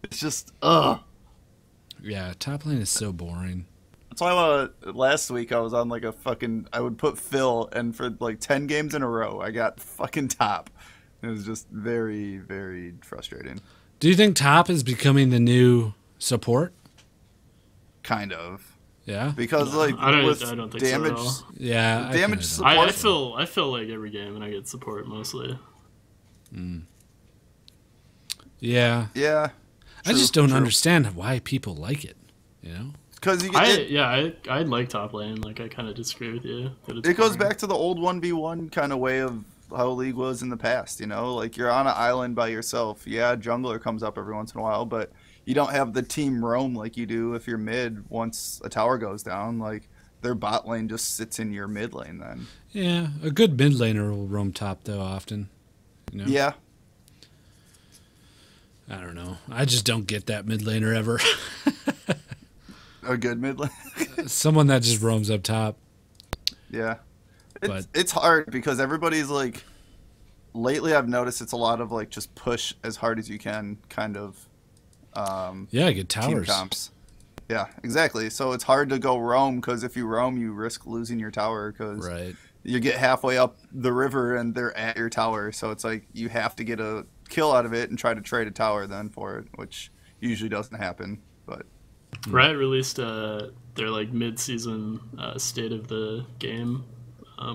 It's just Yeah, top lane is so boring. That's why last week I was on like I would put Phil, and for like 10 games in a row I got fucking top. It was just very, very frustrating. Do you think top is becoming the new support? Kind of. Yeah. Because like I don't think damage, so at all. Yeah. I damage kinda support. I feel like every game and I get support mostly. Yeah. Yeah. I just don't understand why people like it. You know? Because I like top lane. Like I kind of disagree with you. That it's it goes boring. back to the old 1v1 kind of way of how League was in the past, you know? Like, you're on an island by yourself. Yeah, jungler comes up every once in a while, but you don't have the team roam like you do if you're mid once a tower goes down. Like, their bot lane just sits in your mid lane then. Yeah. A good mid laner will roam top, though, often. You know? Yeah. I don't know. I just don't get that mid laner ever. A good mid lane. Someone that just roams up top. Yeah. But It's hard because everybody's like, lately I've noticed it's a lot of like just push as hard as you can kind of yeah, get team towers. comps. Yeah, exactly. So it's hard to go roam because if you roam, you risk losing your tower because Right. you get halfway up the river and they're at your tower. So it's like you have to get a kill out of it and try to trade a tower then for it, which usually doesn't happen. But Riot released their like mid-season state of the game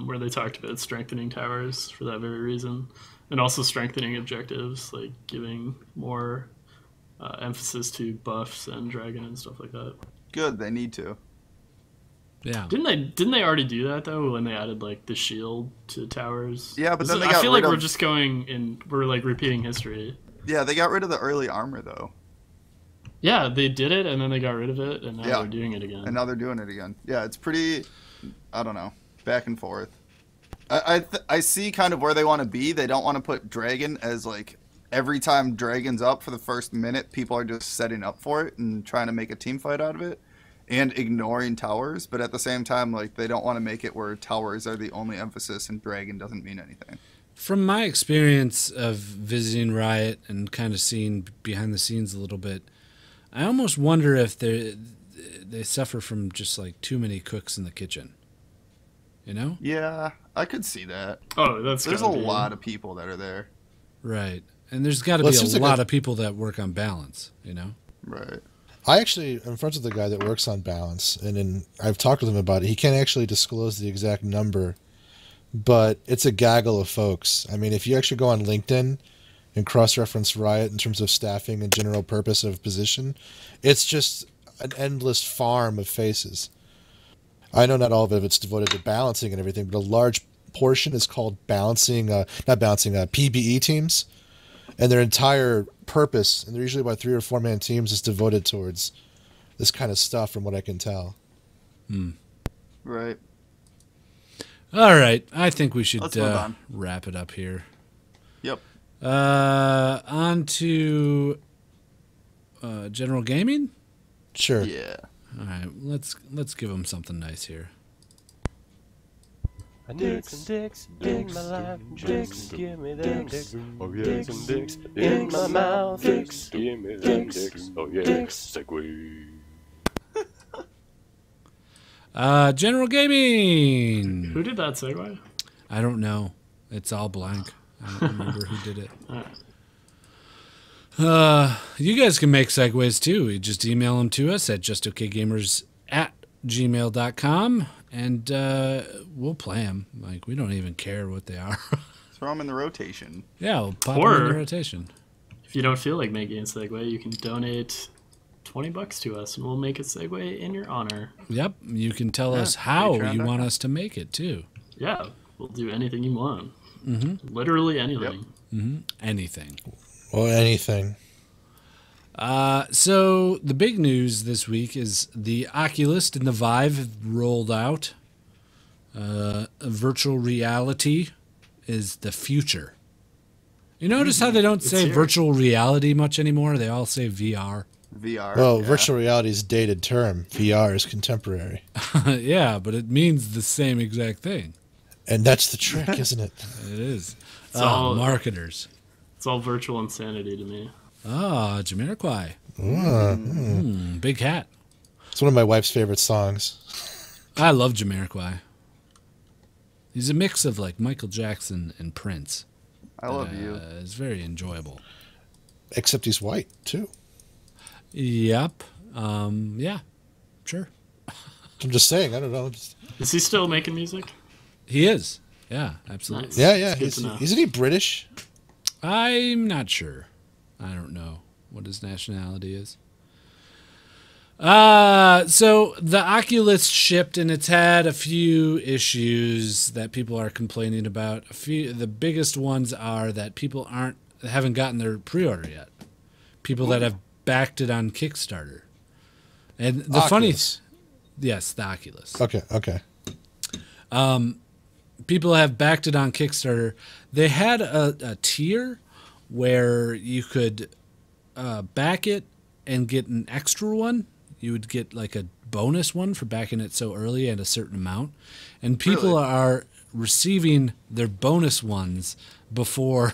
where they talked about strengthening towers for that very reason, and also strengthening objectives, like giving more emphasis to buffs and dragon and stuff like that. Good, they need to. Yeah. Didn't they already do that though when they added like the shield to towers? Yeah, but then they I got feel like rid we're of- just going and we're like repeating history. Yeah, they got rid of the early armor though, Yeah, they did it and then they got rid of it and now Yeah. they're doing it again. and now they're doing it again. Yeah, it's pretty. I don't know, back and forth. I see kind of where they want to be. They don't want to put dragon as like every time dragon's up for the first minute, people are just setting up for it and trying to make a team fight out of it, and ignoring towers. But at the same time, like they don't want to make it where towers are the only emphasis and dragon doesn't mean anything. From my experience of visiting Riot and kind of seeing behind the scenes a little bit, I almost wonder if they suffer from just like too many cooks in the kitchen. You know? Yeah, I could see that. Oh, There's a gotta be- lot of people that are there. Right. And there's got to Well, be it seems a like lot of people that work on balance, you know? Right. I actually am friends with the guy that works on balance, and I've talked with him about it. He can't actually disclose the exact number, but it's a gaggle of folks. I mean, if you actually go on LinkedIn and cross-reference Riot in terms of staffing and general purpose of position, it's just an endless farm of faces. I know not all of it's devoted to balancing and everything, but a large portion is called balancing, PBE teams, and their entire purpose, and they're usually about 3 or 4 man teams, is devoted towards this kind of stuff, from what I can tell. Right. All right. I think we should Let's move on. wrap it up here. Yep. On to general gaming? Sure. Yeah. All right. Let's give them something nice here. Dicks and dicks in my life, dicks, give me them dicks. Oh yeah, some dicks in my mouth, dicks, give me them dicks. Oh yeah, segue. General gaming. Who did that segue? I don't know. It's all blank. I don't remember who did it. You guys can make segues too. You just email them to us at justokgamers@gmail.com, and we'll play them. Like, we don't even care what they are. Throw them in the rotation. Yeah, we'll pop them in the rotation. If you don't feel like making a segue, you can donate $20 to us, and we'll make a segue in your honor. Yep, you can tell Yeah, us how you Patreon.com. want us to make it too. Yeah, we'll do anything you want. Mm-hmm. Literally anything. Mm-hmm. Anything. Or anything. So the big news this week is the Oculus and the Vive have rolled out. Virtual reality is the future. You notice how they don't It's say here. virtual reality much anymore? They all say VR. VR. Well, yeah. virtual reality is a dated term. VR is contemporary. Yeah, but it means the same exact thing. And that's the trick, isn't it? It is. It's all- Marketers. It's all virtual insanity to me. Ah, Jamiroquai. Mm. Big hat. It's one of my wife's favorite songs. I love Jamiroquai. He's a mix of like Michael Jackson and Prince. I love you. It's very enjoyable. Except he's white, too. Yep. Yeah. Sure. I'm just saying, I don't know. Is he still making music? He is. Yeah, absolutely. Nice. Yeah, It's good to know. Isn't he British? I'm not sure. I don't know what his nationality is. So the Oculus shipped, and it's had a few issues that people are complaining about. The biggest ones are that people haven't gotten their pre-order yet. People that have backed it on Kickstarter. And the Oculus. yes, the Oculus. Okay. People have backed it on Kickstarter. They had a tier where you could back it and get an extra one. You would get like a bonus one for backing it so early at a certain amount. And people Really? are receiving their bonus ones before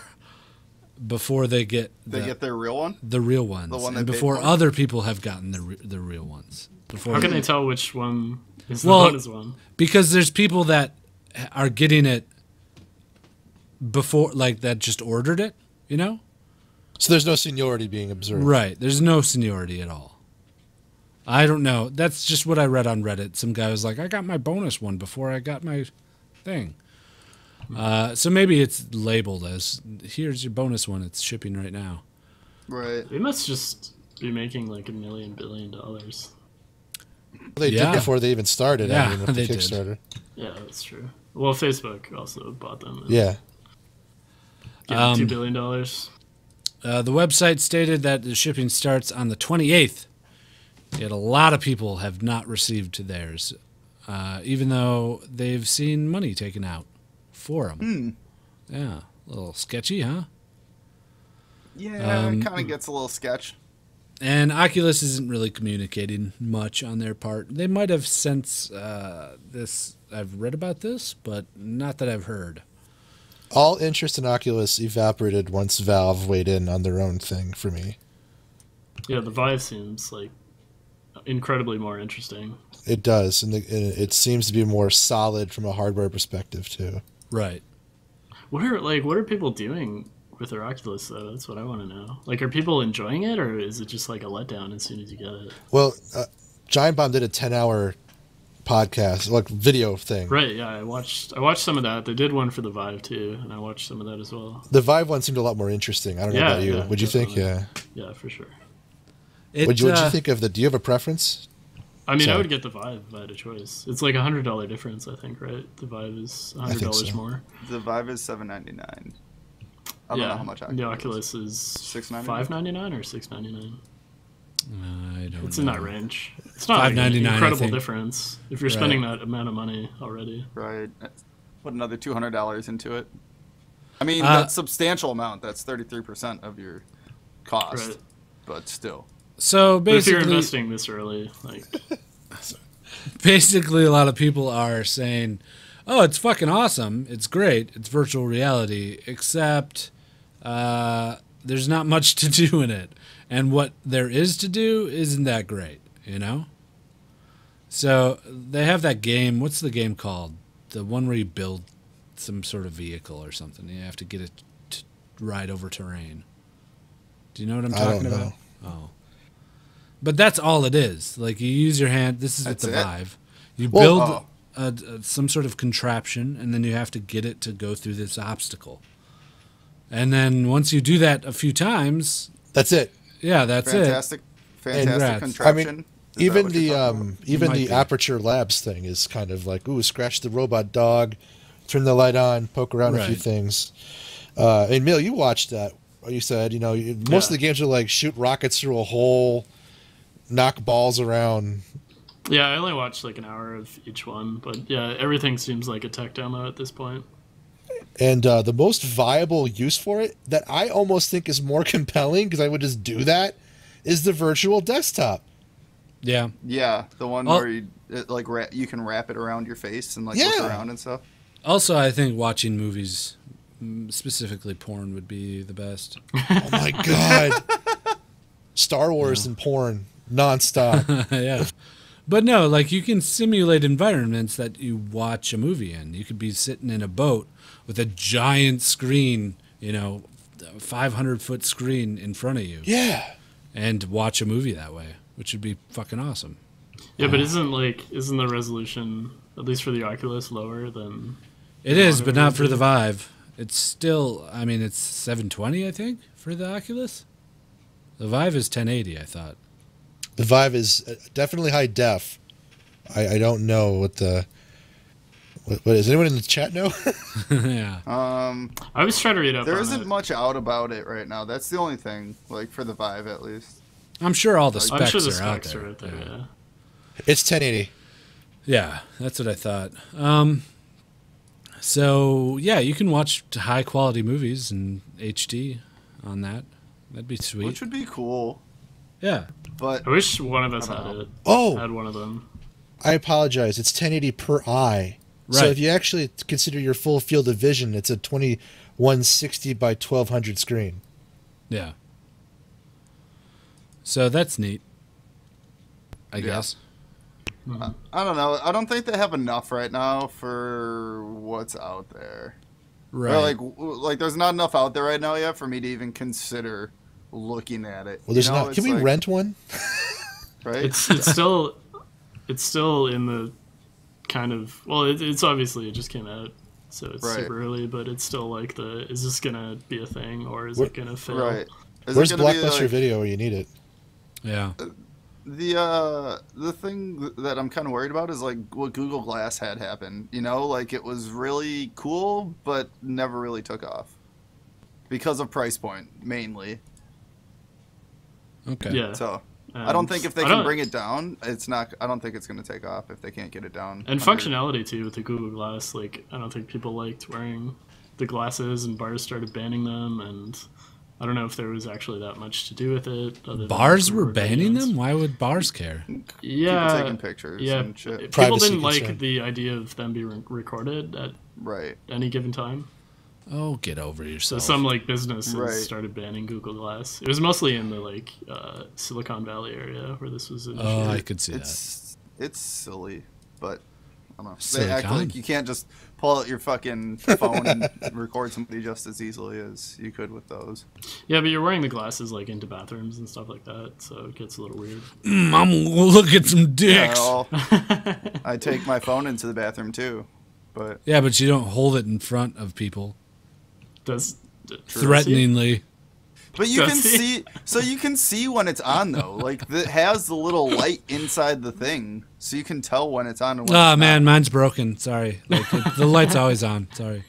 they get They get their real one? the real ones. The one and they paid before for? other people have gotten the real ones. Before How can they tell which one is the Well, bonus one? because there's people that are getting it before, like, that just ordered it, you know? So there's no seniority being observed. Right. There's no seniority at all. I don't know. That's just what I read on Reddit. Some guy was like, I got my bonus one before I got my thing. So maybe it's labeled as, here's your bonus one. It's shipping right now. Right. They must just be making like $1 billion. They did before they even started. Yeah, I mean, with the they did. Kickstarter. Yeah, that's true. Well, Facebook also bought them. Yeah. $2 billion. The website stated that the shipping starts on the 28th. Yet a lot of people have not received theirs, even though they've seen money taken out for them. Yeah, a little sketchy, huh? Yeah, it kind of gets a little sketch. And Oculus isn't really communicating much on their part. They might have since this. I've read about this, but not that I've heard. All interest in Oculus evaporated once Valve weighed in on their own thing for me. Yeah, the Vive seems like incredibly more interesting. It does, and it seems to be more solid from a hardware perspective too. Right. What are people doing with their Oculus though? That's what I want to know. Like, are people enjoying it, or is it just like a letdown as soon as you get it? Well, Giant Bomb did a 10-hour podcast, like video thing. Right. Yeah, I watched some of that. They did one for the Vive too, and I watched some of that as well. The Vive one seemed a lot more interesting. I don't know about you. Yeah, What'd you think? Yeah. Yeah, for sure. What'd you think of do you have a preference? I mean, I would get the Vive if I had a choice. It's like $100 difference, I think, right? The Vive is $100 more. The Vive is $799. I don't know how much the Oculus is $599 or $699. I don't know. It's in that range. It's not like an incredible difference if you're spending that amount of money already. Right. Put another $200 into it. I mean, that's a substantial amount. That's 33% of your cost. Right. But still. So basically, if you're investing this early, like, basically, a lot of people are saying, "Oh, it's fucking awesome! It's great! It's virtual reality." Except, there's not much to do in it, and what there is to do isn't that great, you know. So they have that game. What's the game called? The one where you build some sort of vehicle or something. You have to get it to ride over terrain. Do you know what I'm talking about? Oh. But that's all it is. Like, you use your hand. This is with the Vive. You build some sort of contraption, and then you have to get it to go through this obstacle. And then once you do that a few times, that's it. Yeah, that's fantastic contraption. I mean, even the Aperture Labs thing is kind of like, ooh, scratch the robot dog, turn the light on, poke around a few things. And Mill, you watched that. You said, most of the games are like shoot rockets through a hole, knock balls around. Yeah, I only watched like an hour of each one, but yeah, everything seems like a tech demo at this point. And the most viable use for it that I almost think is more compelling, because I would just do that, is the virtual desktop. Yeah. Yeah, the one where you can wrap it around your face and look around and stuff. Also, I think watching movies, specifically porn, would be the best. Oh my god. Star Wars and porn nonstop. Yeah. But no, like, you can simulate environments that you watch a movie in. You could be sitting in a boat with a giant screen, 500-foot screen in front of you. Yeah. And watch a movie that way, which would be fucking awesome. Yeah, but isn't the resolution, at least for the Oculus, lower than... It is, but not for the Vive. It's still, it's 720, I think, for the Oculus. The Vive is 1080, I thought. The Vive is definitely high def. I don't know what is anyone in the chat know? Yeah. I was trying to read up. There isn't much out about it right now. That's the only thing, like for the Vive at least. I'm sure all the specs are out there. Yeah. It's 1080. Yeah, that's what I thought. So yeah, you can watch high quality movies in HD on that. That'd be sweet. Which would be cool. Yeah. But I wish one of us had it. Oh, had one of them. I apologize. It's 1080 per eye. Right. So if you actually consider your full field of vision, it's a 2160 by 1200 screen. Yeah. So that's neat, I guess. I don't know. I don't think they have enough right now for what's out there. Right. Or like there's not enough out there right now yet for me to even consider looking at it. Well, there's not. Can we rent one? Right. It's still in the kind of it's obviously it just came out, so it's Right. super early, but it's still like is this gonna be a thing or is it gonna fail? Right. Is Where's it gonna be, Blockbuster like, Video where you need it? Yeah. The thing that I'm kind of worried about is like what Google Glass had happen. You know, like it was really cool, but never really took off because of price point mainly. Okay. Yeah. So I don't think if they can bring it down, it's not. I don't think it's going to take off if they can't get it down. And functionality too with the Google Glass. Like I don't think people liked wearing the glasses, and bars started banning them, and I don't know if there was actually that much to do with it. Other Bars than were record banning videos. them? Why would bars care? Yeah, People taking pictures. Yeah, and shit. people Privacy didn't like concern. the idea of them being recorded at Right. any given time. Oh, get over So yourself. some like businesses Right. started banning Google Glass. It was mostly in the like Silicon Valley area where this was initiated. Oh, I could see that. It's silly, but I don't know. Silicon? They act like you can't just pull out your fucking phone and record somebody just as easily as you could with those. Yeah, but you're wearing the glasses like into bathrooms and stuff like that, so it gets a little weird. I'm gonna look at some dicks. Well, I take my phone into the bathroom too, but Yeah, but you don't hold it in front of people threateningly. But you Does can he? see, so you can see when it's on though. Like it has the little light inside the thing, so you can tell when it's on and when Oh it's man, not. mine's broken. Sorry. Like the light's always on. Sorry.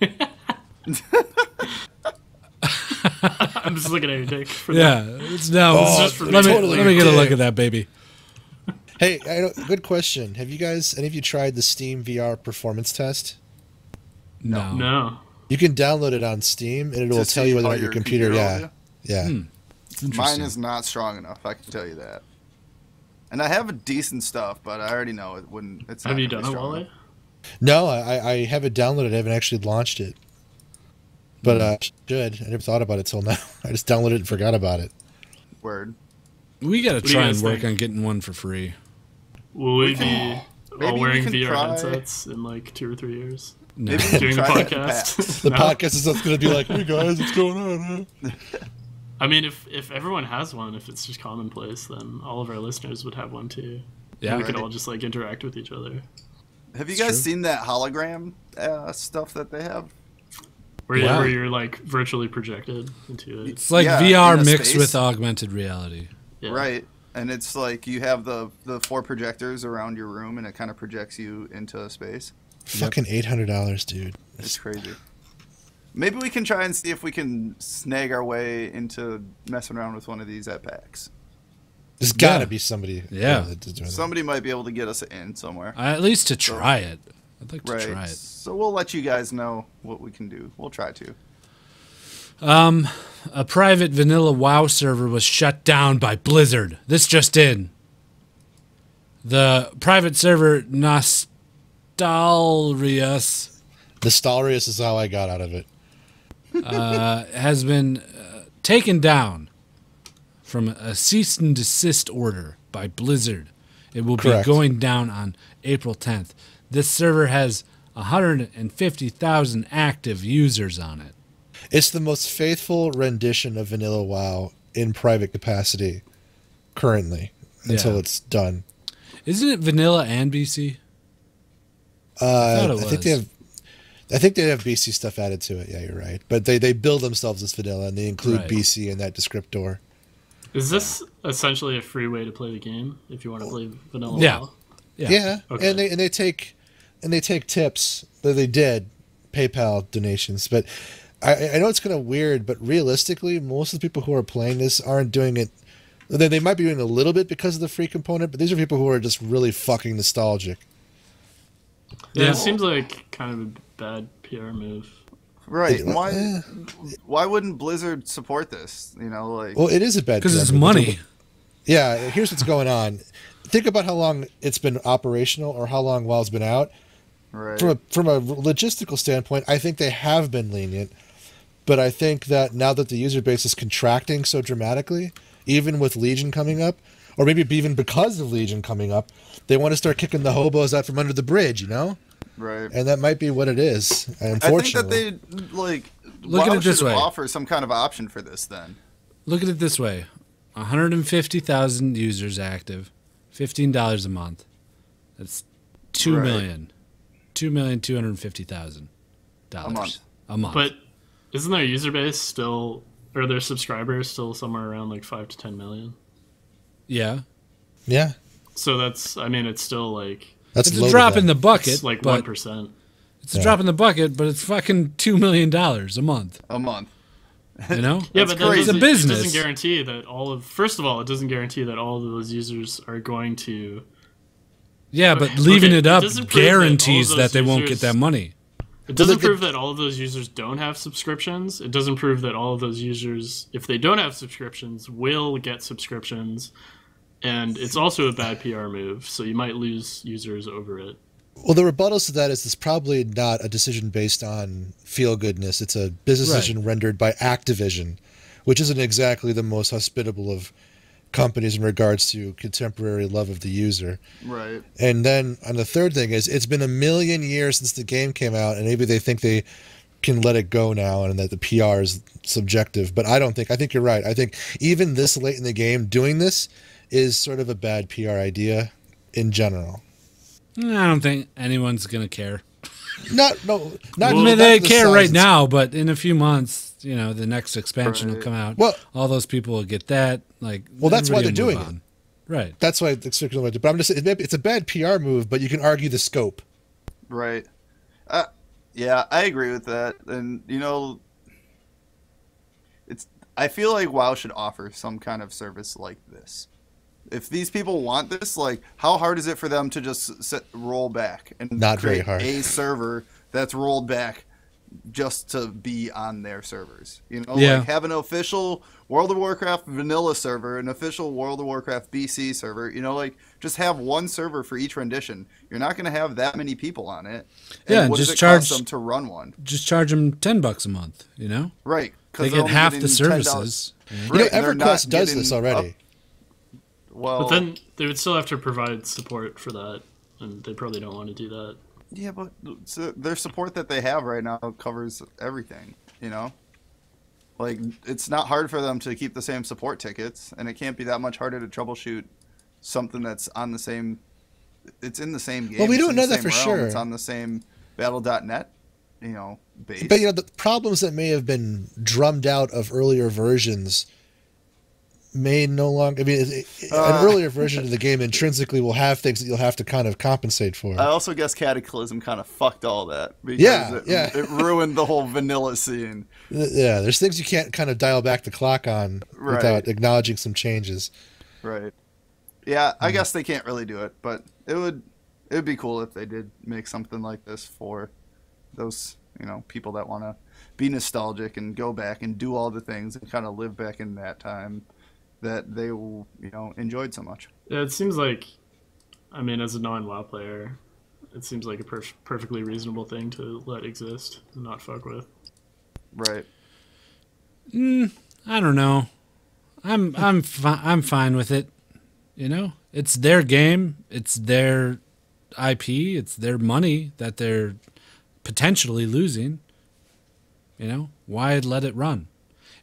I'm just looking at your dick. For Yeah, it's now. just for let me totally let me get a dick. look at that baby. Hey, good question. Have you guys, any of you tried the Steam VR performance test? No. No. You can download it on Steam, and it will To tell see you whether or how not your your computer. computer Yeah, will yeah. Mine Interesting. is not strong enough. I can tell you that. And I have a decent stuff, but I already know it wouldn't. It's not Have you gonna done be it, strong Wally? enough. No, I have it downloaded. I haven't actually launched it, but I should. I never thought about it till now. I just downloaded it and forgot about it. Word. We got to do you try and guys work think? on getting one for free. Will we be Maybe all we wearing can VR try- headsets in like 2 or 3 years? No. Maybe we can Doing the try that in podcast? PAX. The No? podcast is just going to be like, "Hey guys, what's going on?" Huh? I mean, if everyone has one, if it's just commonplace, then all of our listeners would have one too. Yeah. We could Right. all just like interact with each other. Have you It's guys true. seen that hologram stuff that they have? Yeah. Where you're like virtually projected into it. It's like Yeah, VR in a mixed space. with augmented reality. Yeah. Right. And it's like you have the 4 projectors around your room, and it kind of projects you into space. Fucking $800, dude. It's crazy. Maybe we can try and see if we can snag our way into messing around with one of these at PAX. There's got to Yeah. be somebody. Yeah. That's doing that. Somebody might be able to get us in somewhere. At least to try it. I'd like to try Right. it. So we'll let you guys know what we can do. We'll try to. A private vanilla WoW server was shut down by Blizzard. This just in. The private server Nostalrius Nostalrius is how I got out of it. has been taken down from a cease and desist order by Blizzard. It will Correct. be going down on April 10th. This server has 150,000 active users on it. It's the most faithful rendition of Vanilla WoW in private capacity currently until Yeah. it's done. Isn't it vanilla and BC? I it think they have. I think they have BC stuff added to it. Yeah, you're right. But they build themselves as vanilla, and they include Right. BC in that descriptor. Is this essentially a free way to play the game if you want to play vanilla? Yeah. WoW? Yeah. Okay. And they take tips. That they did PayPal donations, but I know it's kind of weird. But realistically, most of the people who are playing this aren't doing it. They might be doing a little bit because of the free component, but these are people who are just really fucking nostalgic. Yeah, Yeah. it seems like kind of a bad PR move. Right. It- Why wouldn't Blizzard support this? You know, like Well, it is a bad Because PR it's move. money. Yeah, here's what's going on. Think about how long it's been operational or how long WoW's been out. right. From a logistical standpoint, I think they have been lenient, but I think that now that the user base is contracting so dramatically, even with Legion coming up, or maybe even because of Legion coming up, they want to start kicking the hobos out from under the bridge, you know? Right. And that might be what it is, I think unfortunately. that they like Look at WoW it this should way. offer some kind of option for this then. Look at it this way. 150,000 users active. $15 a month. That's $2 Right. million. $2,250,000 A month. A month. But isn't their user base still, or their subscribers still somewhere around like 5 to 10 million? Yeah. Yeah. So that's, I mean, it's still like That's It's low a to drop them. in the bucket. it's like but 1%. It's a drop in the bucket, but it's fucking $2 million a month. A month. You know? Yeah, That's but that crazy. It's a doesn't, business. it doesn't guarantee that all of. First of all, it doesn't guarantee that all of those users are going to. Yeah, but leaving Okay, it it up doesn't prove that guarantees all of that those they won't get users- that money. It doesn't look at- prove that all of those users don't have subscriptions. It doesn't prove that all of those users, if they don't have subscriptions, will get subscriptions. And it's also a bad PR move, so you might lose users over it. Well, the rebuttals to that is it's probably not a decision based on feel goodness. It's a business Right. decision rendered by Activision, which isn't exactly the most hospitable of companies in regards to contemporary love of the user. Right. And then on the third thing is it's been a million years since the game came out, and maybe they think they can let it go now and that the PR is subjective. But I don't think. I think you're right. I think even this late in the game, doing this is sort of a bad PR idea in general. I don't think anyone's going to care. Not Well, I mean, they the care size right and- now, but in a few months, you know, the next expansion will Right. come out. Well- all those people will get that. Like, Well, that's why everybody they're will doing move on. Right. That's why it's circular. But I'm just saying it's a bad PR move, but you can argue the scope. Right. Yeah, I agree with that. And you know, I feel like WoW should offer some kind of service like this. If these people want this, like, how hard is it for them to just roll back and Not very create hard. a server that's rolled back just to be on their servers? You know, Yeah. like have an official World of Warcraft vanilla server, an official World of Warcraft BC server. You know, like just have one server for each rendition. You're not going to have that many people on it. And Yeah, what just does it charge- cost them to run one? Just charge them $10 a month, you know? Right. 'cause They they're get only half getting the $10. services. You know, Right, and they're not EverQuest does getting this already. up- Well, But then they would still have to provide support for that, and they probably don't want to do that. yeah, but their support that they have right now covers everything, you know? Like, it's not hard for them to keep the same support tickets, and it can't be that much harder to troubleshoot something that's on the same... It's in the same game. Well, we it's don't in the know that same for realm, sure. It's on the same Battle.net, you know, base. But you know, the problems that may have been drummed out of earlier versions may no longer. I mean, an earlier version of the game intrinsically will have things that you'll have to kind of compensate for. I also guess Cataclysm kind of fucked all that. Because Yeah. it ruined the whole vanilla scene. Yeah, there's things you can't kind of dial back the clock on Right. without acknowledging some changes. Right. Yeah, I guess they can't really do it, but it would be cool if they did make something like this for those, you know, people that want to be nostalgic and go back and do all the things and kind of live back in that time that they, you know, enjoyed so much. Yeah, it seems like, I mean, as a non-WoW player, it seems like a perfectly reasonable thing to let exist and not fuck with. Right. I don't know. I'm fine with it. You know, it's their game. It's their IP. It's their money that they're potentially losing. You know, why let it run?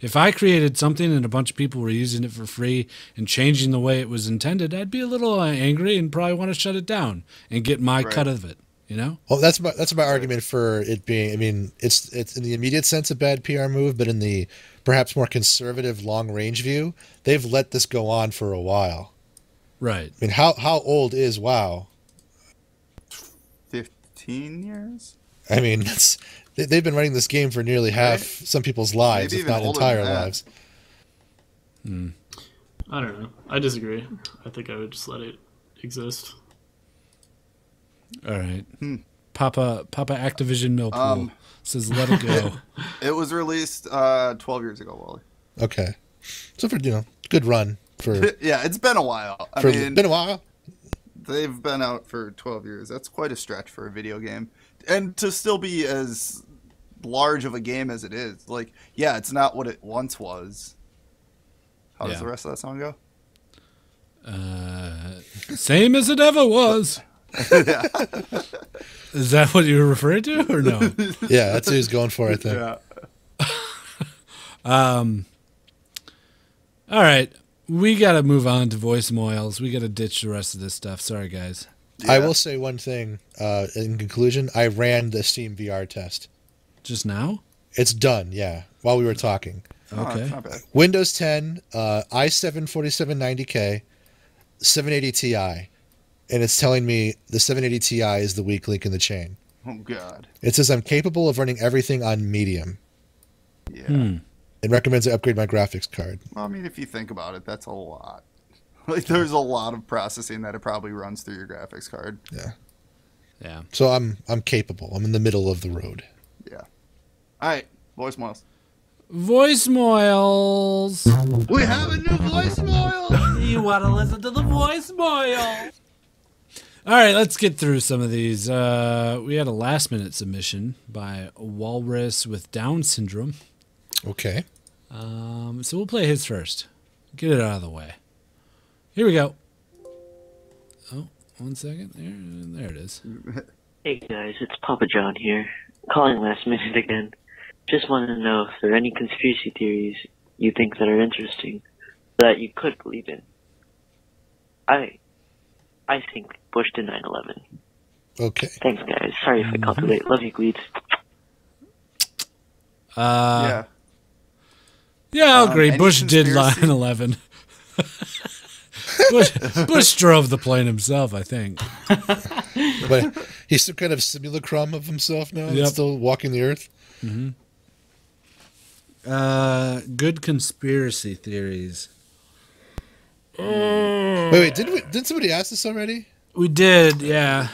If I created something and a bunch of people were using it for free and changing the way it was intended, I'd be a little angry and probably want to shut it down and get my cut of it. You know? Well, that's my argument for it being. I mean, it's in the immediate sense a bad PR move, but in the perhaps more conservative long range view, they've let this go on for a while. Right. I mean, how old is WoW? 15 years? I mean, they've been running this game for nearly half some people's lives, Maybe if even not older entire than that. lives. I don't know. I disagree. I think I would just let it exist. All right. Papa Activision Millpool says let it go. It was released 12 years ago, Wally. Okay, so for good run for. Yeah, it's been a while. I For mean, been a while. They've been out for 12 years. That's quite a stretch for a video game. And to still be as large of a game as it is. Like, yeah, it's not what it once was. How does the rest of that song go? Same as it ever was. Yeah. Is that what you were referring to, or no? Yeah, that's what he's going for, I think. Yeah. All right. We got to move on to Voicemoyles. We got to ditch the rest of this stuff. Sorry, guys. Yeah. I will say one thing in conclusion. I ran the Steam VR test. Just now? It's done, yeah, while we were talking. Oh, Okay. it's not bad. Windows 10, i7 4790K, 780 Ti. And it's telling me the 780 Ti is the weak link in the chain. Oh, God. It says I'm capable of running everything on medium. Yeah. It recommends I upgrade my graphics card. Well, I mean, if you think about it, that's a lot. Like, there's a lot of processing that it probably runs through your graphics card. Yeah. Yeah. So I'm capable. I'm in the middle of the road. Yeah. All right. Voicemoyles. Voicemoyles. We have a new voicemail. You want to listen to the voicemail? All right, let's get through some of these. We had a last-minute submission by Walrus with Down syndrome. Okay. So we'll play his first. Get it out of the way. Here we go. Oh, 1 second. There it is. Hey guys, it's Papa John here, calling last minute again. Just wanted to know if there are any conspiracy theories you think that are interesting, that you could believe in. I think Bush did 9/11. Okay. Thanks guys. Sorry if I called too late. Love you, Gleeds. Yeah. Yeah, I'll agree. Any Bush did conspiracy- 9/11. Bush drove the plane himself, I think. But he's some kind of simulacrum of himself now. Yep. Still walking the earth. Mm-hmm. Good conspiracy theories. Wait, didn't somebody ask this already? We did, yeah.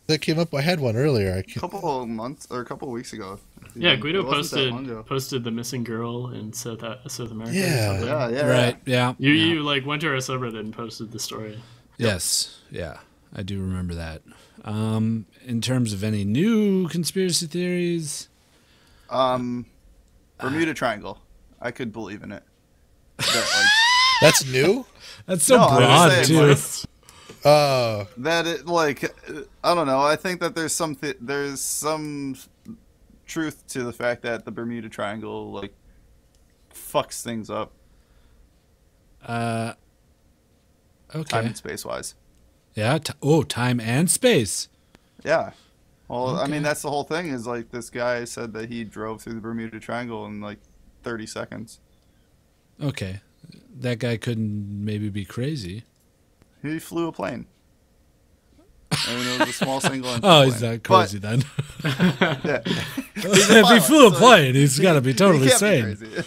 That came up. I had one earlier. A couple of months or a couple of weeks ago. Yeah, Guido It wasn't that long ago. posted the missing girl in South America. Yeah. Yeah. Right, yeah. You like went to our subreddit and posted the story. Yes, yeah. I do remember that. In terms of any new conspiracy theories, Bermuda Triangle. I could believe in it. That's new? That's so No, I'm broad, just too. saying, that it I don't know. I think that there's some truth to the fact that the Bermuda Triangle fucks things up. Okay. Time and space wise. Yeah. Time and space. Yeah. Well, I Okay. mean, that's the whole thing. Is this guy said that he drove through the Bermuda Triangle in 30 seconds. Okay. That guy couldn't maybe be crazy. He flew a plane. I mean, it was a small single engine Oh, plane. he's not crazy then. Yeah. If he flew a plane, he's got to be totally he can't sane. be crazy.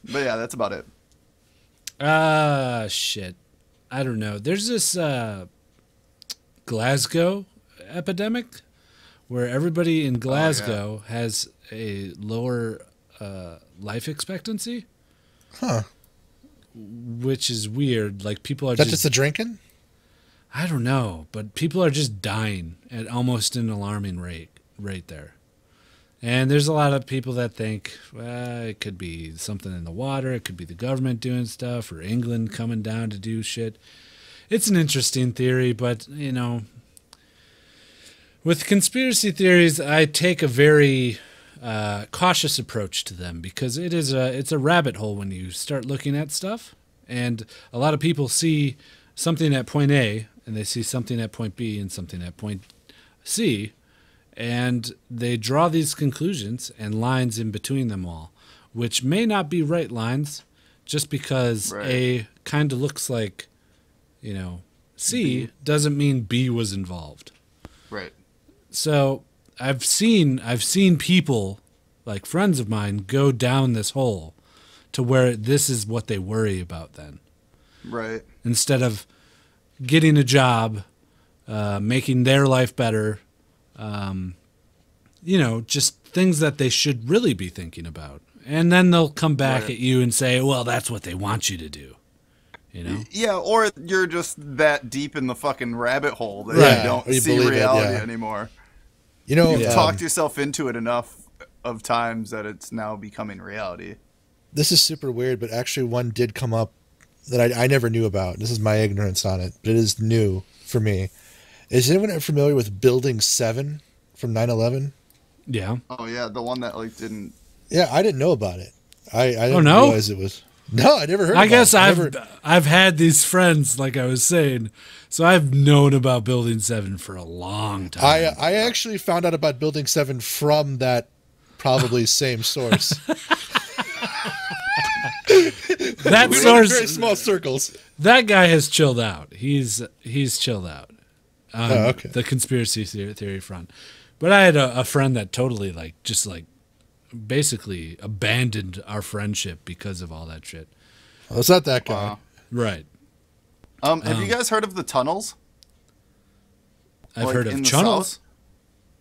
But yeah, that's about it. Shit. I don't know. There's this Glasgow epidemic where everybody in Glasgow has a lower life expectancy. Huh. Which is weird. Like people are Is that just the drinking? I don't know, but people are just dying at almost an alarming rate there. And there's a lot of people that think, well, it could be something in the water, it could be the government doing stuff, or England coming down to do shit. It's an interesting theory, but, with conspiracy theories, I take a very cautious approach to them because it's a rabbit hole when you start looking at stuff. And a lot of people see something at point A, and they see something at point B and something at point C, and they draw these conclusions and lines in between them all, which may not be right lines just because A kind of looks like, C doesn't mean B was involved. Right. So I've seen people, like friends of mine, go down this hole to where this is what they worry about then. Right. Instead of getting a job, making their life better, just things that they should really be thinking about. And then they'll come back at you and say, well, that's what they want you to do. Yeah, or you're just that deep in the fucking rabbit hole that Right. you don't Or you see believe it, reality yeah. anymore. You've talked yourself into it enough of times that it's now becoming reality. This is super weird, but actually one did come up that I never knew about. This is my ignorance on it, but it is new for me. Is anyone familiar with Building 7 from 9/11? Yeah. Oh yeah, the one that didn't. Yeah, I didn't know about it. I didn't no? realize it was. No, I never heard. I guess it. I've had these friends, like I was saying, so I've known about Building 7 for a long time. I actually found out about Building 7 from that probably same source. That we source, very small circles. That guy has chilled out. He's chilled out on okay. the conspiracy theory front. But I had a friend that totally just basically abandoned our friendship because of all that shit. Well, it's not that guy. Wow. Right. Have you guys heard of the tunnels? I've Like, heard of in the tunnels. South,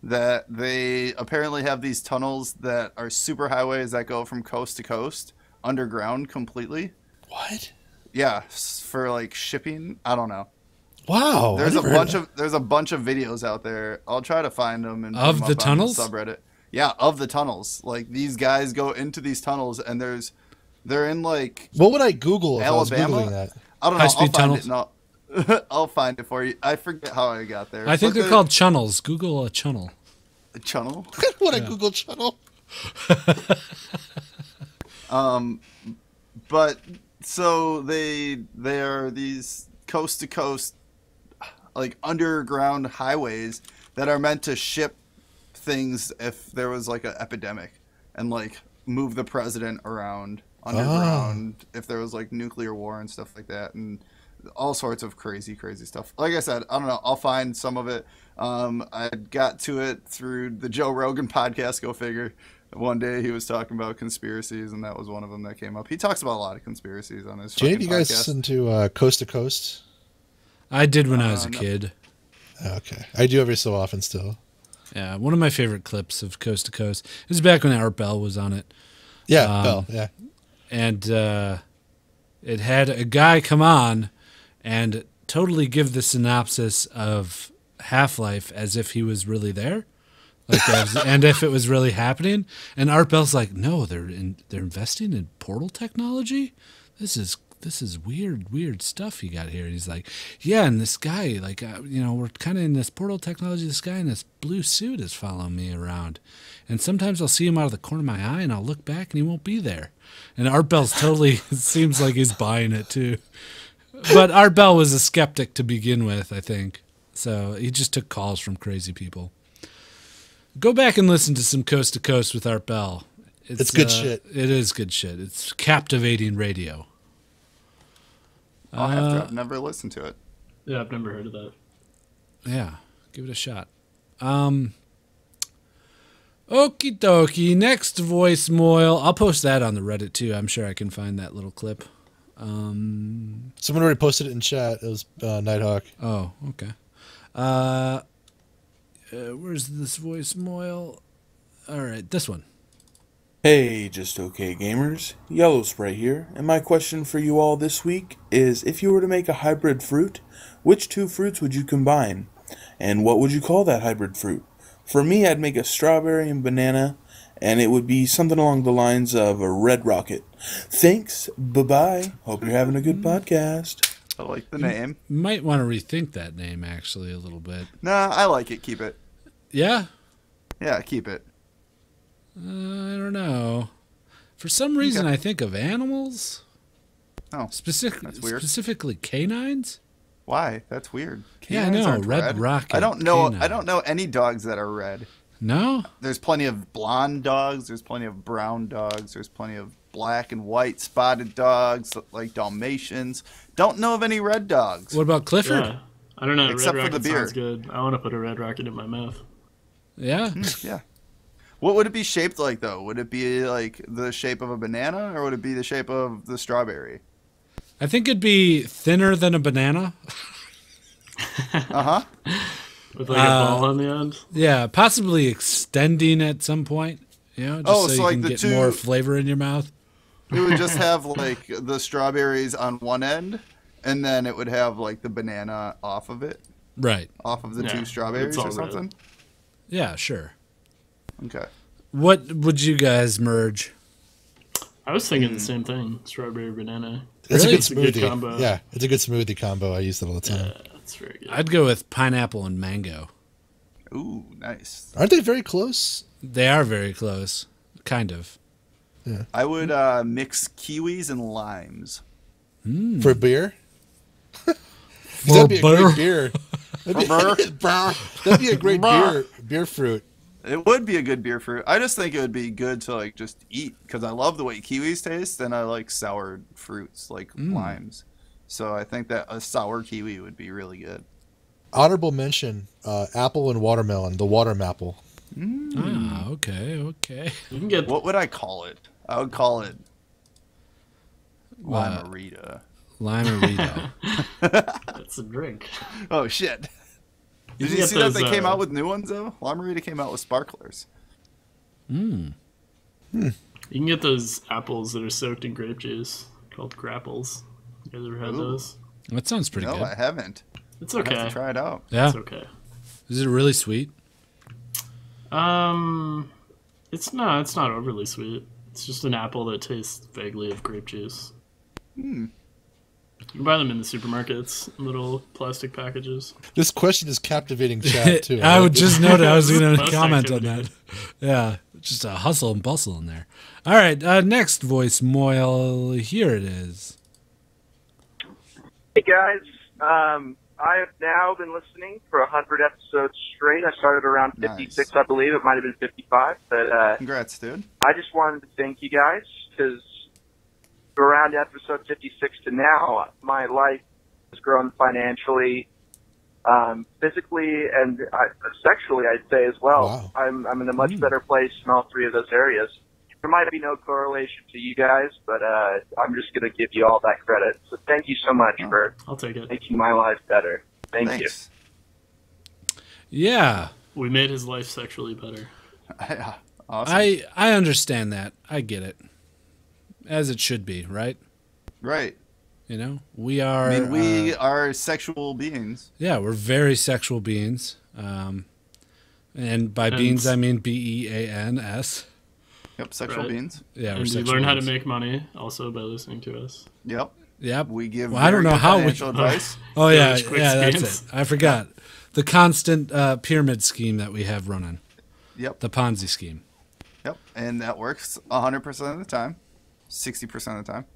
that they apparently have these tunnels that are super highways that go from coast to coast underground completely. What? Yeah, for like shipping. I don't know. Wow. There's a bunch of videos out there. I'll try to find them and put Of them the up tunnels? on the subreddit. Yeah, of the tunnels. Like these guys go into these tunnels and they're in like what would I Google if Alabama? I was Googling that? I don't know. I'll High-speed find it tunnels? and I'll find it for you. I forget how I got there. I think But they're called chunnels. Google a chunnel. a tunnel. What I Google channel? But so they are these coast to coast, like underground highways that are meant to ship things if there was like an epidemic, and like move the president around underground if there was like nuclear war and stuff like that, and all sorts of crazy stuff. Like I said, I don't know. I'll find some of it. I got to it through the Joe Rogan podcast. Go figure. One day he was talking about conspiracies, and that was one of them that came up. He talks about a lot of conspiracies on his Jane, fucking you guys podcast. listen to Coast to Coast? I did when I was a kid. Okay. I do every so often still. Yeah, one of my favorite clips of Coast to Coast. This is back when Art Bell was on it. Yeah, Bell, yeah. And it had a guy come on and totally give the synopsis of Half-Life as if he was really there. And if it was really happening, and Art Bell's like, "No, they're investing in portal technology. This is weird stuff you got here." And he's like, "Yeah, and this guy, we're kind of in this portal technology. This guy in this blue suit is following me around, and sometimes I'll see him out of the corner of my eye, and I'll look back, and he won't be there." And Art Bell's totally seems like he's buying it too. But Art Bell was a skeptic to begin with, I think, so he just took calls from crazy people. Go back and listen to some Coast to Coast with Art Bell. It's good shit. It is good shit. It's captivating radio. I've never listened to it. Yeah, I've never heard of that. Yeah, give it a shot. Okie dokie. Next Voicemoyle. I'll post that on the Reddit too. I'm sure I can find that little clip. Someone already posted it in chat. It was Nighthawk. Oh, okay. Where's this Voicemoyle? All right, this one. Hey, just okay gamers. Yellow Spray here, and my question for you all this week is, if you were to make a hybrid fruit, which two fruits would you combine? And what would you call that hybrid fruit? For me, I'd make a strawberry and banana, and it would be something along the lines of a red rocket. Thanks, bye-bye. Hope you're having a good podcast. I like the name. You might want to rethink that name, actually, a little bit. Nah, I like it. Keep it. Yeah? Yeah, keep it. I don't know. For some reason, I think of animals. Oh, that's weird. Specifically canines. Why? That's weird. Yeah, I Canines know. aren't Red rocket. I don't know. Canine. I don't know any dogs that are red. No. There's plenty of blonde dogs. There's plenty of brown dogs. There's plenty of black and white spotted dogs like Dalmatians. Don't know of any red dogs. What about Clifford? Yeah. I don't know. Except Red for the Rocket beer. sounds good. I want to put a red rocket in my mouth. Yeah. Yeah. What would it be shaped like, though? Would it be like the shape of a banana, or would it be the shape of the strawberry? I think it'd be thinner than a banana. Uh-huh. With like a ball on the end? Yeah, possibly extending at some point. You know, just so you can get more flavor in your mouth. It would just have like the strawberries on one end, and then it would have like the banana off of it. Right. Off of the two strawberries or something? Red. Yeah, sure. Okay. What would you guys merge? I was thinking the same thing. Strawberry banana. It's Really? a good smoothie. combo. Yeah, it's a good smoothie combo. I use that all the time. Yeah, that's very good. I'd go with pineapple and mango. Ooh, nice. Aren't they very close? They are very close. Kind of. Yeah. I would mix kiwis and limes. For beer? For That'd be a beer? great beer. That'd be a great beer fruit. It would be a good beer fruit. I just think it would be good to like just eat because I love the way kiwis taste, and I like sour fruits like limes. So I think that a sour kiwi would be really good. Honorable mention: apple and watermelon. The watermaple. Ah, okay. You can get What would I call it? I would call it Limerita. Limerita. that's a drink. Oh shit! You Did can you get see that those, they came out with new ones though? Limerita came out with sparklers. You can get those apples that are soaked in grape juice called grapples. You guys ever had those? That sounds pretty No, good. I haven't. It's I okay. have to try it out. Yeah. It's okay. Is it really sweet? It's not overly sweet. It's just an apple that tastes vaguely of grape juice. You can buy them in the supermarkets, little plastic packages. This question is captivating chat too. I would just note I was going to Post comment on activity. that. Yeah, just a hustle and bustle in there. All right, next voicemail. Here it is. Hey guys, I have now been listening for 100 episodes straight. I started around 56, I believe. It might have been 55. But Congrats, dude. I just wanted to thank you guys because around episode 56 to now, my life has grown financially, physically, and sexually, I'd say as well. Wow. I'm in a much better place in all three of those areas. There might be no correlation to you guys, but I'm just going to give you all that credit. So thank you so much for I'll take it. making my life better. Thank you. Yeah. We made his life sexually better. Awesome. I understand that. I get it. As it should be, right? Right. You know, we are. I mean, we are sexual beings. Yeah, we're very sexual beings. And by beings, I mean BEANS. Yep, sexual beings. Yeah, we're and you sexual learn how to beings. make money also by listening to us. Yep. Yep. We give. Well, I don't know very good how we. financial advice. Oh yeah, Those quick yeah, that's schemes. it. I forgot the constant pyramid scheme that we have running. Yep. The Ponzi scheme. Yep, and that works 100% of the time, 60% of the time.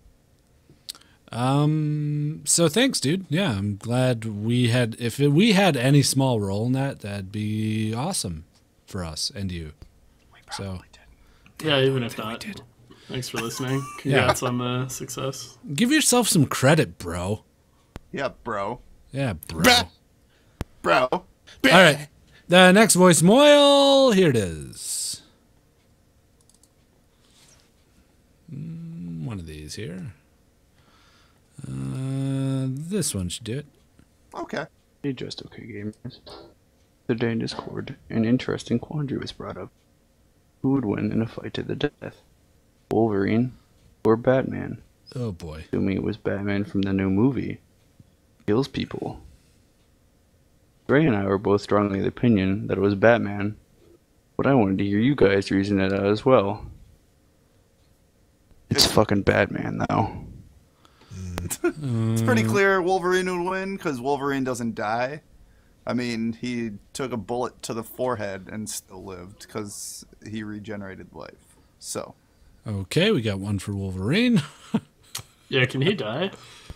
So thanks, dude. Yeah, I'm glad we had. If we had any small role in that, that'd be awesome for us and you. So. Yeah, even if not. Thanks for listening. Congrats on the success. Give yourself some credit, bro. Yeah, bro. Yeah, bro. Bro. All right. The next voicemail, here it is. One of these here. This one should do it. Okay. Hey, Just Okay Gamers. Today in Discord, an interesting quandary was brought up. Who would win in a fight to the death? Wolverine or Batman? Oh boy. Assuming it was Batman from the new movie. Kills people. Ray and I were both strongly of the opinion that it was Batman, but I wanted to hear you guys reason it out as well. It's fucking Batman, though. It's pretty clear Wolverine would win because Wolverine doesn't die. I mean, he took a bullet to the forehead and still lived because he regenerated life. So. Okay, we got one for Wolverine. Yeah, can he die?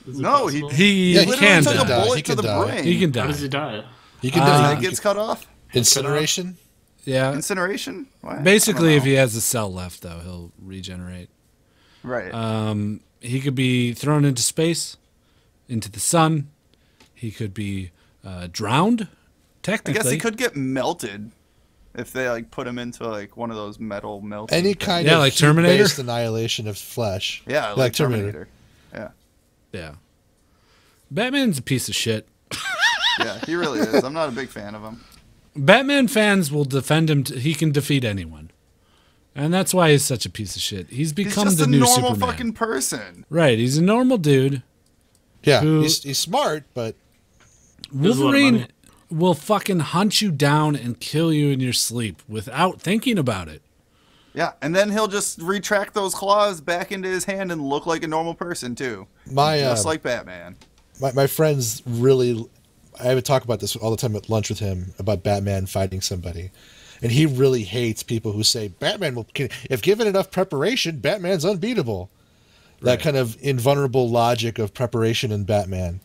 Is it No, possible? He literally can took die. a bullet He to can the die. brain. He can How die. does he die? He can die. It gets cut off. Incineration. Yeah. Incineration? What? Basically, I if don't he has a cell left, though, he'll regenerate. know. Right. He could be thrown into space, into the sun. He could be drowned, I technically. guess he could get melted if they like put him into like one of those metal melting. Any things. kind Yeah, of like Terminator? heat-based annihilation of flesh. Yeah, like Terminator. Yeah. Yeah. Batman's a piece of shit. Yeah, he really is. I'm not a big fan of him. Batman fans will defend him. He can defeat anyone. And that's why he's such a piece of shit. He's become He's just the a new normal Superman. fucking person. Right, he's a normal dude. Yeah, who- he's smart, but There's a lot of Wolverine money. will fucking hunt you down and kill you in your sleep without thinking about it. Yeah, and then he'll just retract those claws back into his hand and look like a normal person too. Just like Batman. My friends really, I would talk about this all the time at lunch with him about Batman fighting somebody, and he really hates people who say Batman will. If given enough preparation, Batman's unbeatable. That kind of invulnerable logic of preparation in Batman.